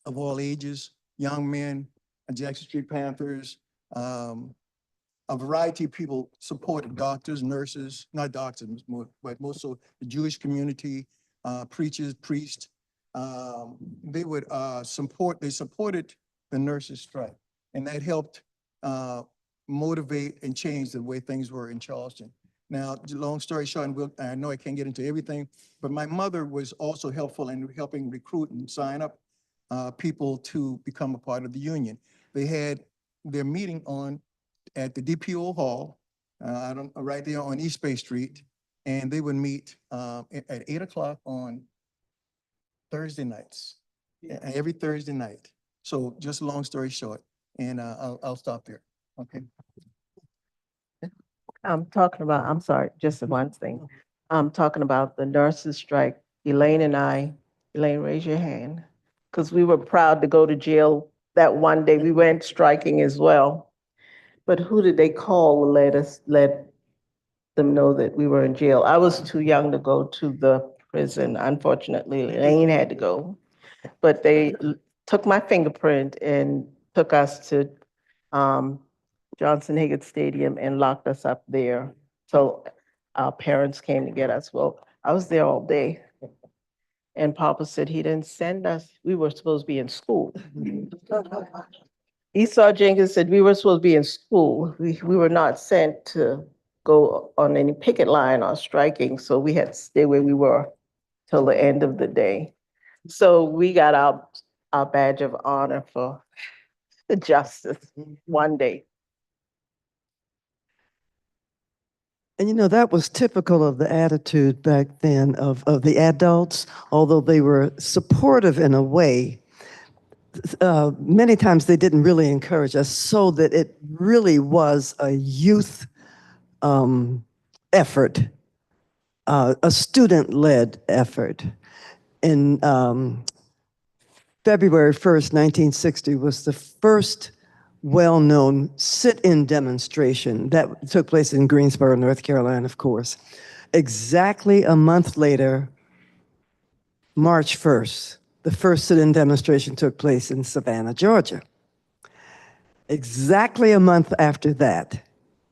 of all ages, young men, Jackson Street Panthers, a variety of people supported, doctors, nurses, not doctors, but most of the Jewish community, preachers, priests. They supported the nurses' strike, and that helped motivate and change the way things were in Charleston. Now, long story short, and I know I can't get into everything, but my mother was also helpful in helping recruit and sign up people to become a part of the union. They had their meeting at the DPO Hall, right there on East Bay Street, and they would meet at 8 o'clock on Thursday nights, every Thursday night. So just long story short, and I'll stop there. Okay. I'm sorry, just one thing. I'm talking about the nurses' strike. Elaine, raise your hand, because we were proud to go to jail that one day. We went striking as well. But who did they call to let them know that we were in jail? I was too young to go to the prison. Unfortunately, Elaine had to go. But they took my fingerprint and took us to Johnson Higgins Stadium and locked us up there. So our parents came to get us. Well, I was there all day. And Papa said he didn't send us. We were supposed to be in school. Esau Jenkins said we were supposed to be in school. We were not sent to go on any picket line or striking, so we had to stay where we were till the end of the day. So we got our badge of honor for the justice one day. And that was typical of the attitude back then of the adults, although they were supportive in a way. many times they didn't really encourage us, so that it really was a youth effort, a student-led effort. In February 1st, 1960 was the first well-known sit-in demonstration that took place in Greensboro, North Carolina, of course. Exactly a month later, March 1st, the first sit-in demonstration took place in Savannah, Georgia. Exactly a month after that,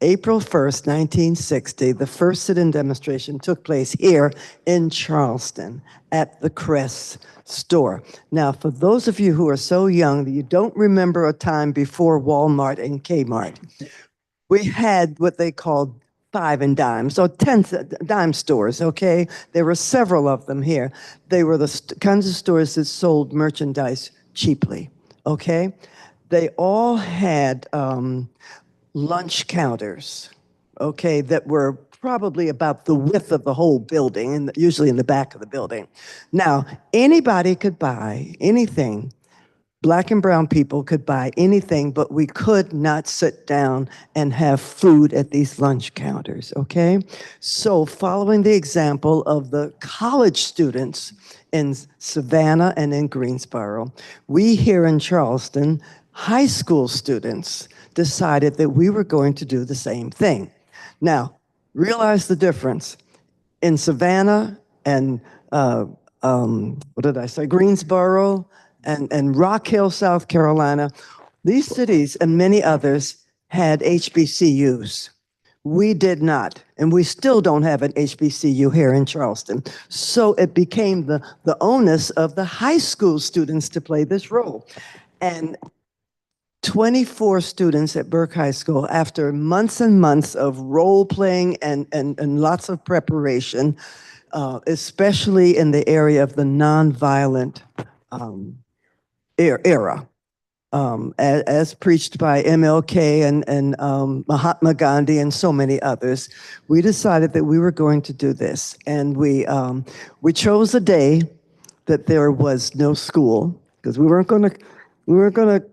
April 1st, 1960, the first sit-in demonstration took place here in Charleston at the Crest store. Now, for those of you who are so young that you don't remember a time before Walmart and Kmart, we had what they called 5 and dimes, or 10 dime stores, okay? There were several of them here. They were the kinds of stores that sold merchandise cheaply, okay? They all had lunch counters, okay, that were probably about the width of the whole building, and usually in the back of the building. Now, anybody could buy anything. Black and brown people could buy anything, but we could not sit down and have food at these lunch counters, okay? So following the example of the college students in Savannah and in Greensboro, we here in Charleston, high school students, decided that we were going to do the same thing. Now, realize the difference. In Savannah and, what did I say, Greensboro, and Rock Hill, South Carolina, these cities and many others had HBCUs. We did not, and we still don't have an HBCU here in Charleston. So it became the onus of the high school students to play this role. And 24 students at Burke High School, after months and months of role playing and lots of preparation, especially in the area of the nonviolent era, as preached by MLK and Mahatma Gandhi and so many others, we decided that we were going to do this. And we chose a day that there was no school, because we weren't going to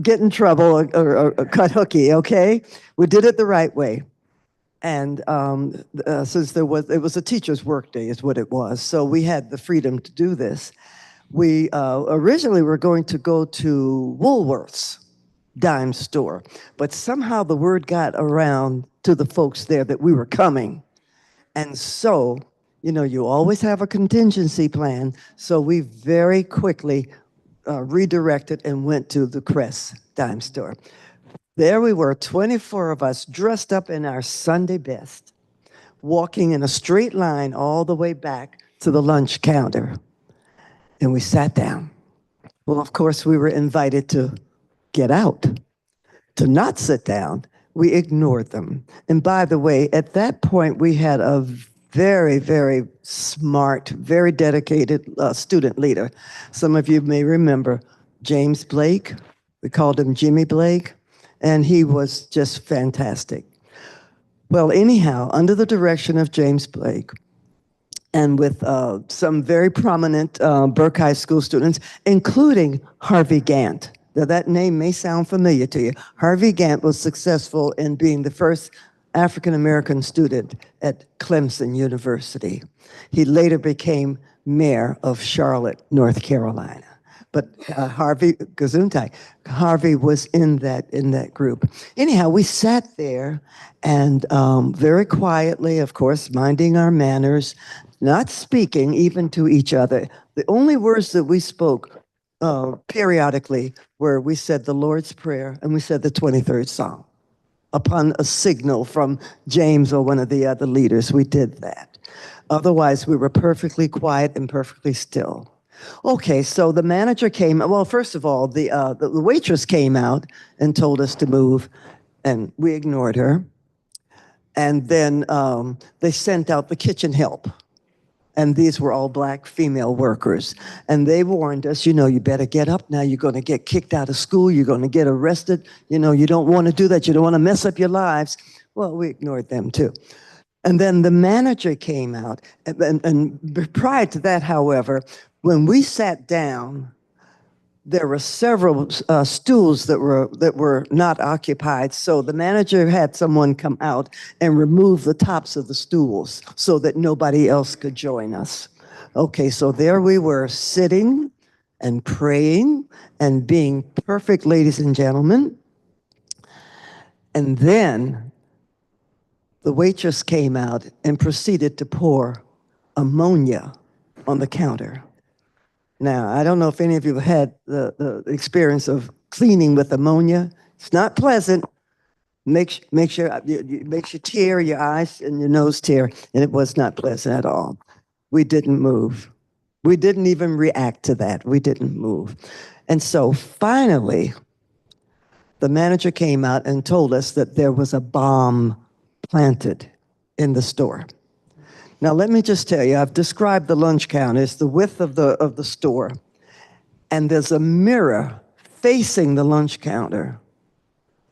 get in trouble or cut hooky, okay? We did it the right way. And since it was a teacher's work day is what it was, so we had the freedom to do this. We originally were going to go to Woolworth's dime store, but somehow the word got around to the folks there that we were coming. And so, you know, you always have a contingency plan. So we very quickly redirected and went to the Crest dime store. There we were, 24 of us dressed up in our Sunday best, walking in a straight line all the way back to the lunch counter. And we sat down. Well, of course, we were invited to get out, to not sit down. We ignored them. And by the way, at that point, we had a very, very smart, very dedicated student leader. Some of you may remember James Blake. We called him Jimmy Blake, and he was just fantastic. Well, anyhow, under the direction of James Blake, and with some very prominent Burke High School students, including Harvey Gantt. Now, that name may sound familiar to you. Harvey Gantt was successful in being the first African-American student at Clemson University. He later became mayor of Charlotte, North Carolina. But Harvey was in that group. Anyhow, we sat there and very quietly, of course, minding our manners, not speaking even to each other. The only words that we spoke periodically were we said the Lord's Prayer and we said the 23rd Psalm. Upon a signal from James or one of the other leaders, we did that. Otherwise, we were perfectly quiet and perfectly still. Okay, so the manager came. Well, first of all, the waitress came out and told us to move, and we ignored her. And then they sent out the kitchen help. And these were all Black female workers. And they warned us, you know, you better get up now. You're going to get kicked out of school. You're going to get arrested. You know, you don't want to do that. You don't want to mess up your lives. Well, we ignored them too. And then the manager came out. And prior to that, however, when we sat down, there were several stools that were not occupied. So the manager had someone come out and remove the tops of the stools so that nobody else could join us. Okay, so there we were sitting and praying and being perfect ladies and gentlemen. And then the waitress came out and proceeded to pour ammonia on the counter. Now, I don't know if any of you have had the experience of cleaning with ammonia. It's not pleasant. Makes you tear, your eyes and your nose tear, and it was not pleasant at all. We didn't move. We didn't even react to that. We didn't move. And so finally, the manager came out and told us that there was a bomb planted in the store. Now, let me just tell you, I've described the lunch counter. It's the width of the store. And there's a mirror facing the lunch counter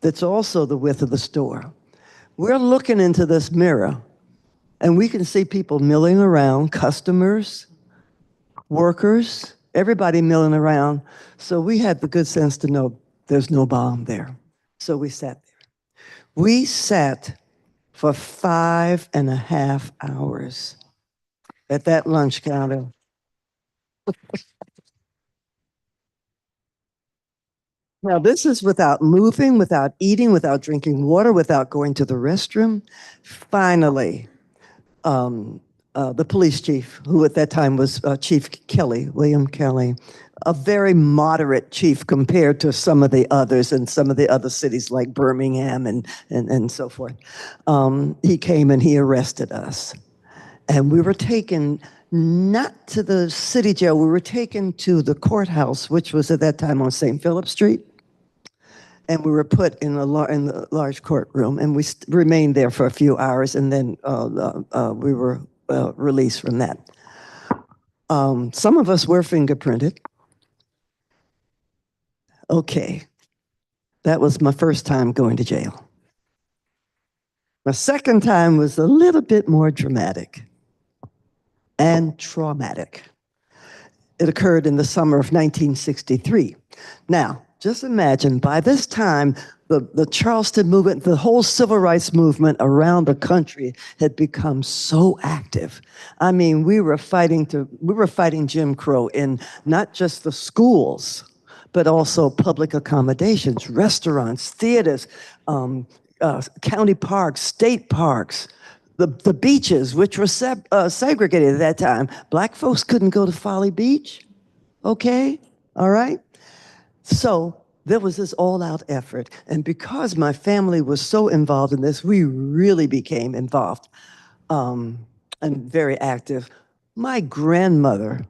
that's also the width of the store. We're looking into this mirror, and we can see people milling around, customers, workers, everybody milling around. So we had the good sense to know there's no bomb there. So we sat there. We sat for 5.5 hours at that lunch counter. Now, this is without moving, without eating, without drinking water, without going to the restroom. Finally, the police chief, who at that time was Chief Kelly, William Kelly, a very moderate chief compared to some of the others in some of the other cities like Birmingham and so forth. He came and he arrested us. And we were taken not to the city jail, we were taken to the courthouse, which was at that time on St. Philip Street. And we were put in the large courtroom, and we remained there for a few hours, and then we were released from that. Some of us were fingerprinted. Okay, that was my first time going to jail. My second time was a little bit more dramatic and traumatic. It occurred in the summer of 1963. Now, just imagine, by this time, the Charleston movement, the whole civil rights movement around the country had become so active. I mean, we were fighting Jim Crow in not just the schools, but also public accommodations, restaurants, theaters, county parks, state parks, the beaches, which were segregated at that time. Black folks couldn't go to Folly Beach, okay? All right? So there was this all-out effort. And because my family was so involved in this, we really became involved and very active. My grandmother,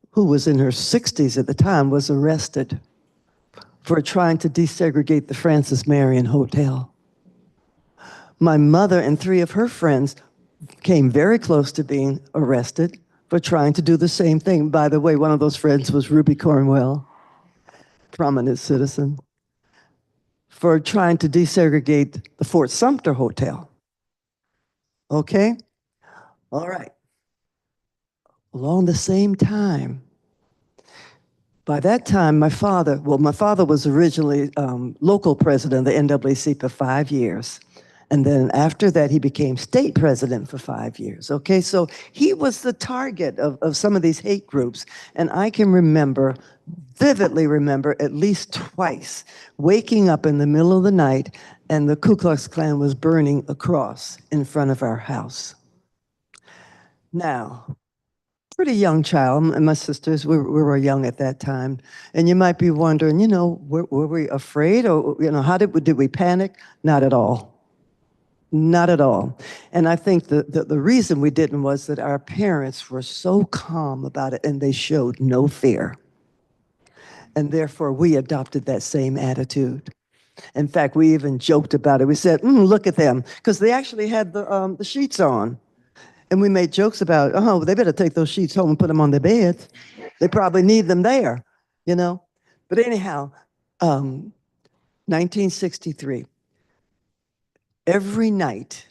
who was in her 60s at the time, was arrested for trying to desegregate the Francis Marion Hotel. My mother and 3 of her friends came very close to being arrested for trying to do the same thing. By the way, one of those friends was Ruby Cornwell, prominent citizen, for trying to desegregate the Fort Sumter Hotel. Okay? All right. Along the same time, by that time, my father was originally local president of the NAACP for 5 years. And then after that, he became state president for 5 years. Okay, so he was the target of some of these hate groups. And I can vividly remember at least twice waking up in the middle of the night and the Ku Klux Klan was burning a cross in front of our house. Now, pretty young child, and my sisters, we were young at that time. And you might be wondering, were we afraid, or, did we panic? Not at all. Not at all. And I think the reason we didn't was that our parents were so calm about it and they showed no fear. And therefore, we adopted that same attitude. In fact, we even joked about it. We said, look at them, because they actually had the sheets on. And we made jokes about, they better take those sheets home and put them on their beds. They probably need them there, But anyhow, 1963. Every night,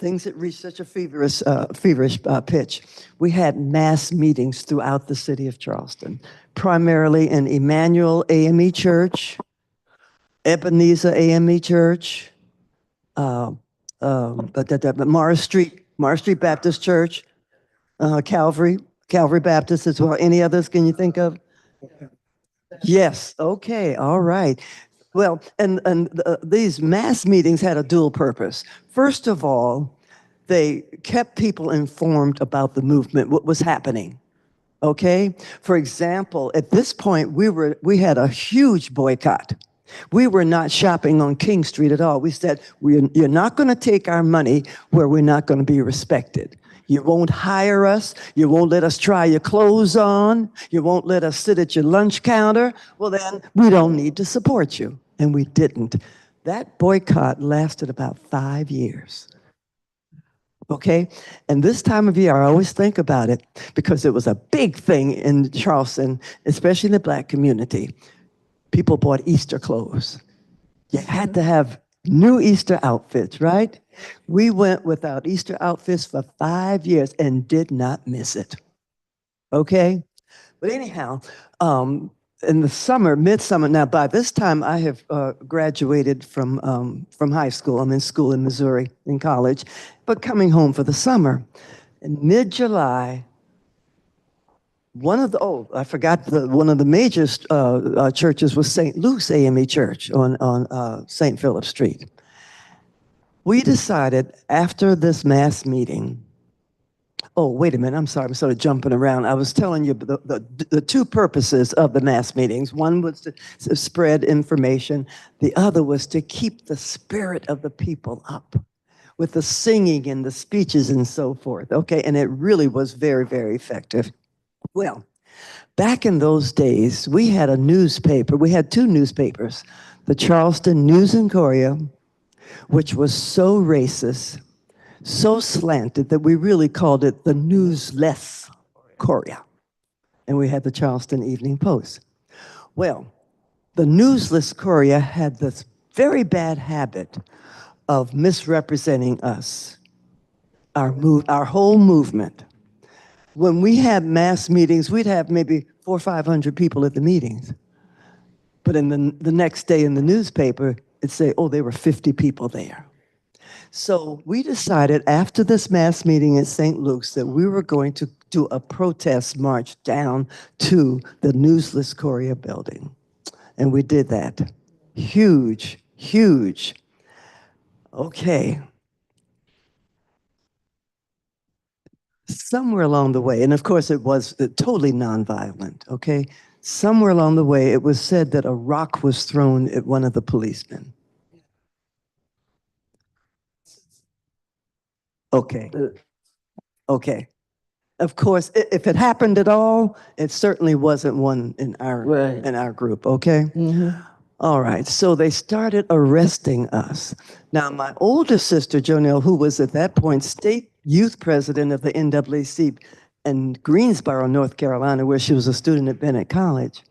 things that reached such a feverish pitch. We had mass meetings throughout the city of Charleston, primarily in Emmanuel AME Church, Ebenezer AME Church, Morris Street Baptist Church, Calvary Baptist as well. Any others can you think of? Yes. Okay. All right. Well, these mass meetings had a dual purpose. First of all, they kept people informed about the movement, what was happening. Okay. For example, at this point, we had a huge boycott. We were not shopping on King Street at all. We said, you're not going to take our money where we're not going to be respected. You won't hire us. You won't let us try your clothes on. You won't let us sit at your lunch counter. Well, then we don't need to support you. And we didn't. That boycott lasted about 5 years. Okay? And this time of year, I always think about it because it was a big thing in Charleston, especially in the Black community. People bought Easter clothes. You had to have new Easter outfits, right? We went without Easter outfits for 5 years and did not miss it. Okay? But anyhow, in the summer, midsummer, now by this time I have graduated from high school. I'm in school in Missouri, in college, but coming home for the summer. In mid-July, one of the major churches was St. Luke's AME Church on St. Philip Street. We decided after this mass meeting, oh, wait a minute, I'm sorry, I'm sort of jumping around. I was telling you the two purposes of the mass meetings. One was to spread information. The other was to keep the spirit of the people up with the singing and the speeches and so forth. Okay, and it really was very, very effective. Well, back in those days, we had a newspaper. We had two newspapers, the Charleston News and Courier, which was so racist, so slanted that we really called it the Newsless Courier. And we had the Charleston Evening Post. Well, the Newsless Courier had this very bad habit of misrepresenting us, our whole movement. When we had mass meetings, we'd have maybe 400 or 500 people at the meetings. But in the next day in the newspaper, it'd say, oh, there were 50 people there. So we decided after this mass meeting at St. Luke's that we were going to do a protest march down to the Newsless Courier building. And we did that. Huge, huge. Okay. Somewhere along the way, and of course it was totally nonviolent, okay? Somewhere along the way, it was said that a rock was thrown at one of the policemen. Okay. Okay. Of course, if it happened at all, it certainly wasn't one in our group, okay? Mhm. All right, so they started arresting us. Now, my older sister, Jonelle, who was at that point state youth president of the NAACP in Greensboro, North Carolina, where she was a student at Bennett College.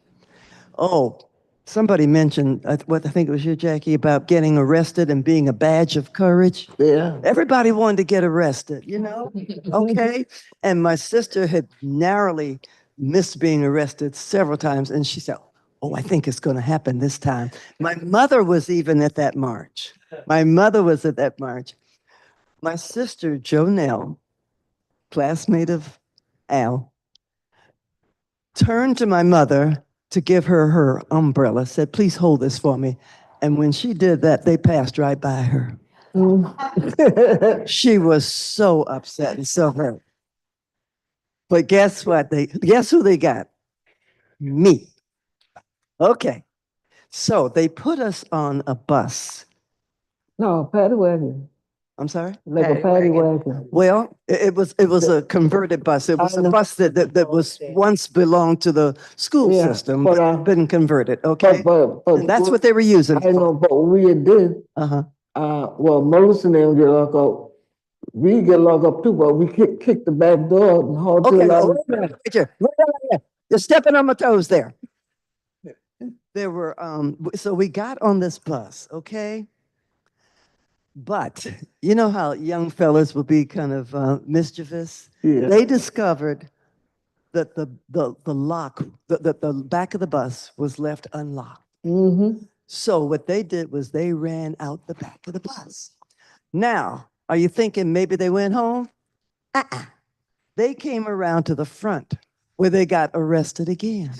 Oh, somebody mentioned, I think it was you, Jackie, about getting arrested and being a badge of courage. Yeah. Everybody wanted to get arrested, you know? Okay. And my sister had narrowly missed being arrested several times. And she said, oh, I think it's going to happen this time. My mother was even at that march. My mother was at that march. My sister, Jonelle, classmate of Al, turned to my mother to give her her umbrella, said, please hold this for me. And when she did that, they passed right by her. She was so upset and so hurt. But guess what? Guess who they got? Me. Okay. So they put us on a bus. No, paddy wagon, I'm sorry? like a Paddy paddy wagon. wagon. Well, it was a converted bus. It was I a know. bus that was once belonged to the school Yeah, system, but, but been converted, okay? But And that's what they were using. I know, but we did, Uh-huh. well, Melissa and them get locked up. We get locked up too, but we kick the back door and haul to Okay, the wait a minute, right here. Right here. You're stepping on my toes there. There were, so we got on this bus, okay? But you know how young fellas will be kind of mischievous? Yeah. They discovered that the lock, the back of the bus was left unlocked. Mm-hmm. So what they did was they ran out the back of the bus. Now, are you thinking maybe they went home? Uh-uh. They came around to the front where they got arrested again.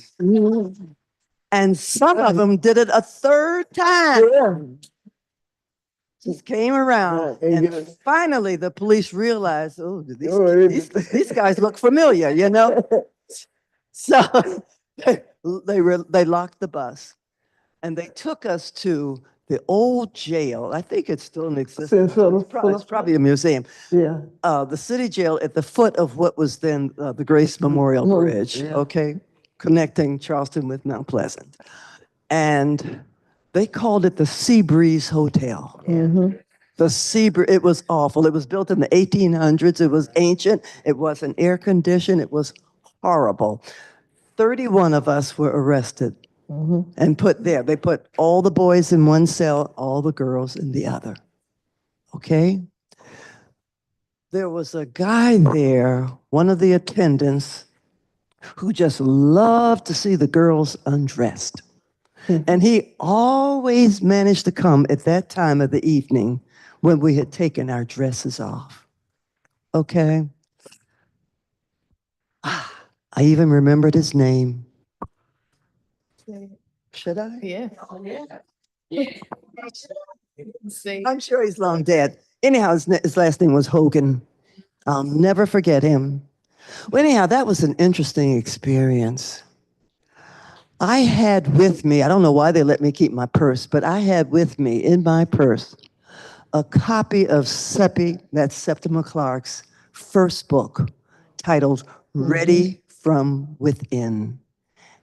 And some of them did it a third time. Yeah. Just came around. Yeah, and And finally, the police realized, oh, Oh, these guys look familiar, you know? So they locked the bus and they took us to the old jail. I think it's still in existence. It's probably a museum. Yeah. The city jail at the foot of what was then the Grace Memorial Bridge, yeah. okay, connecting Charleston with Mount Pleasant. And they called it the Sea Breeze Hotel. Mm-hmm. The it was awful. It was built in the 1800s. It was ancient. It wasn't air conditioned. It was horrible. 31 of us were arrested and put there. They put all the boys in one cell, all the girls in the other. Okay? There was a guy there, one of the attendants, who just loved to see the girls undressed. And he always managed to come at that time of the evening when we had taken our dresses off. Okay? I even remembered his name. Should I? Yeah. I'm sure he's long dead. Anyhow, his last name was Hogan. I'll never forget him. Well, anyhow, that was an interesting experience. I had with me, I don't know why they let me keep my purse, but I had with me in my purse a copy of that's Septima Clark's first book titled Ready from Within.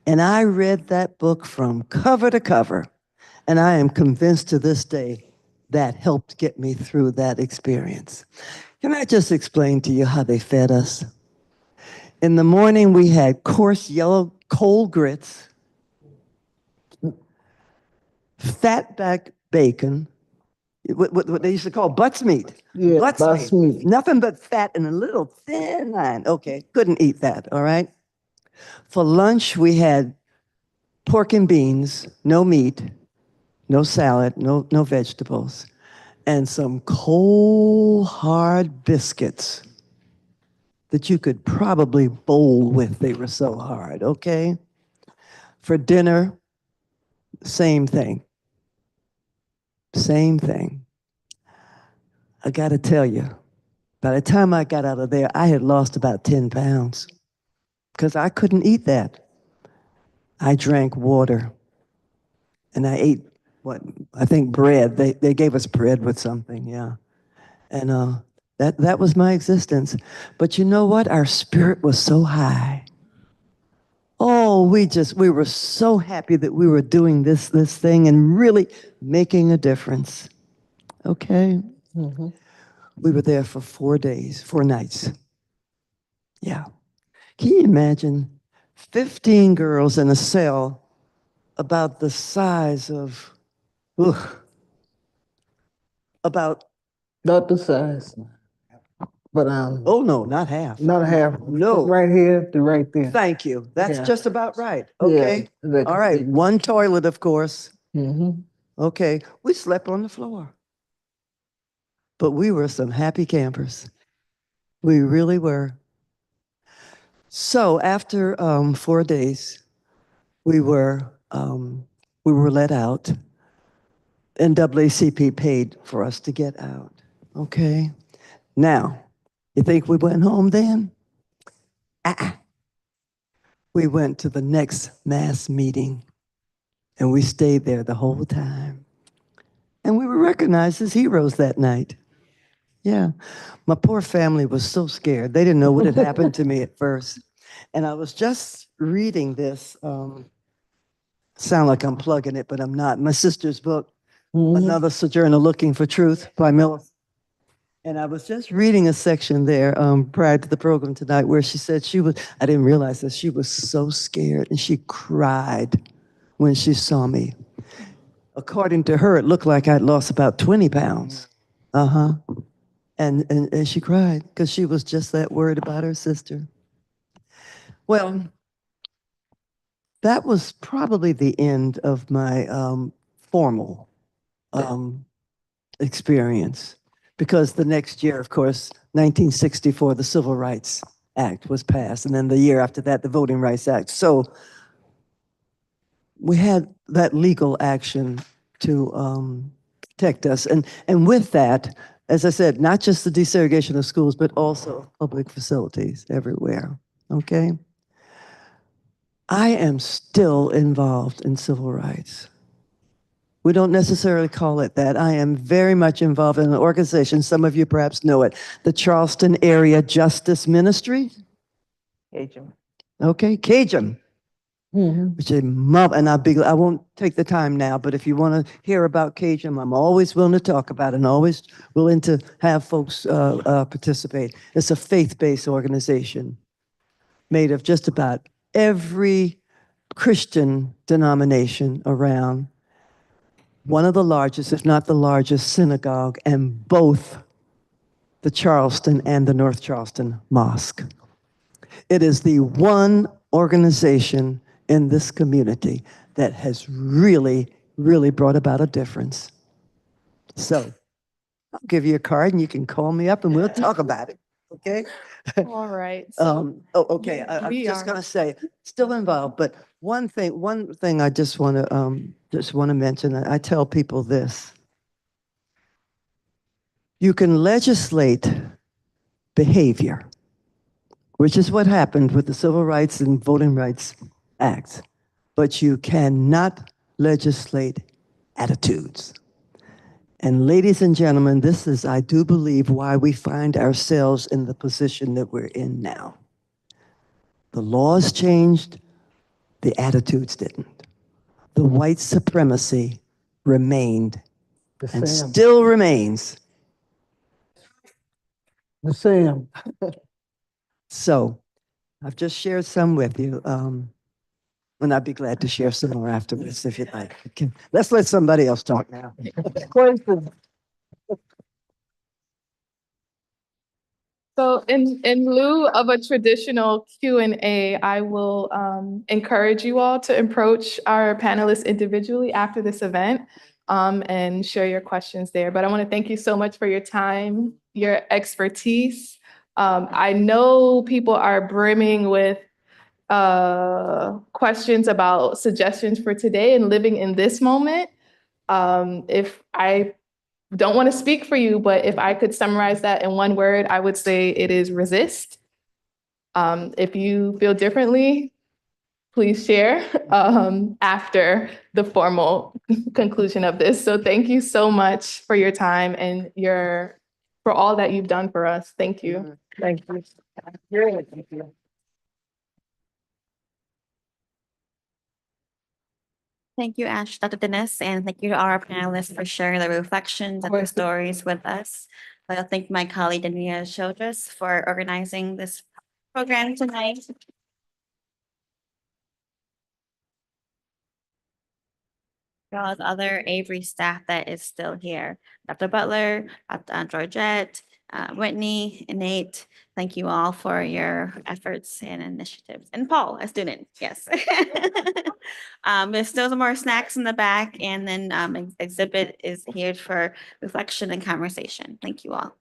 And I read that book from cover to cover. And I am convinced to this day that helped get me through that experience. Can I just explain to you how they fed us? In the morning, we had coarse yellow cold grits, fatback bacon, what they used to call butts meat. Yeah, Butts meat. Nothing but fat and a little thin line. Okay, couldn't eat that, all right? For lunch, we had pork and beans, no meat, no salad, no vegetables, and some cold, hard biscuits that you could probably bowl with. They were so hard, okay? For dinner, same thing. Same thing. I got to tell you, by the time I got out of there, I had lost about 10 pounds because I couldn't eat that. I drank water and I ate I think bread. They gave us bread with something, yeah. And that was my existence. But you know what? Our spirit was so high. Oh, we were so happy that we were doing this thing and really making a difference. Okay? Mm-hmm. We were there for 4 days, 4 nights. Yeah. Can you imagine 15 girls in a cell about the size of, about, Not the size. But oh no, not half. not half. No. Right here to right there. Thank you. That's Yeah. just about right. Okay. Yeah, All right. One toilet, of course. Mm-hmm. Okay. We slept on the floor. But we were some happy campers. We really were. So after 4 days, we were let out. NAACP paid for us to get out. Okay. Now, you think we went home then? We went to the next mass meeting and we stayed there the whole time. And we were recognized as heroes that night. Yeah. My poor family was so scared. They didn't know what had happened to me at first. And I was just reading this, sound like I'm plugging it, but I'm not. My sister's book, Another Sojourner Looking for Truth by Miller. And I was just reading a section there prior to the program tonight where she said I didn't realize that she was so scared and she cried when she saw me. According to her, it looked like I'd lost about 20 pounds. Uh-huh. And she cried because she was just that worried about her sister. Well, that was probably the end of my formal um, experience, because the next year, of course, 1964, the Civil Rights Act was passed, and then the year after that, the Voting Rights Act. So we had that legal action to protect us. And with that, as I said, not just the desegregation of schools, but also public facilities everywhere, okay? I am still involved in civil rights. We don't necessarily call it that. I am very much involved in an organization, some of you perhaps know it, the Charleston Area Justice Ministry, Cajun. okay, CAJM. Which is and I won't take the time now, but if you want to hear about CAJM, I'm always willing to talk about it and always willing to have folks participate. It's a faith-based organization made of just about every Christian denomination around, one of the largest, if not the largest, synagogue, and both the Charleston and the North Charleston Mosque. It is the one organization in this community that has really, really brought about a difference. So I'll give you a card and you can call me up and we'll talk about it, okay? All right. So Okay, I'm we just are- gonna say, still involved, but one thing I just wanna mention, I tell people this. You can legislate behavior, which is what happened with the Civil Rights and Voting Rights Acts, but you cannot legislate attitudes. And ladies and gentlemen, this is, I do believe, why we find ourselves in the position that we're in now. The laws changed, the attitudes didn't. The white supremacy remained The and Sam. still remains. The Sam. So I've just shared some with you. And I'd be glad to share some more afterwards if you'd like. Okay, let's let somebody else talk now. Question. So in lieu of a traditional Q&A, I will encourage you all to approach our panelists individually after this event and share your questions there. But I want to thank you so much for your time, your expertise. I know people are brimming with questions about suggestions for today and living in this moment. If I don't want to speak for you, but if I could summarize that in one word, I would say it is resist. If you feel differently, please share after the formal conclusion of this. So thank you so much for your time and for all that you've done for us. Thank you. Thank you. Thank you. Thank you, Ash, Dr. Dennis, and thank you to our panelists for sharing their reflections and their course. stories with us. I'll thank my colleague, Dania Childress, for organizing this program tonight. All the other Avery staff that is still here, Dr. Butler, Dr. Georgette, Whitney, and Nate. Thank you all for your efforts and initiatives. And Paul, a student, yes. There's still some more snacks in the back, and then exhibit is here for reflection and conversation. Thank you all.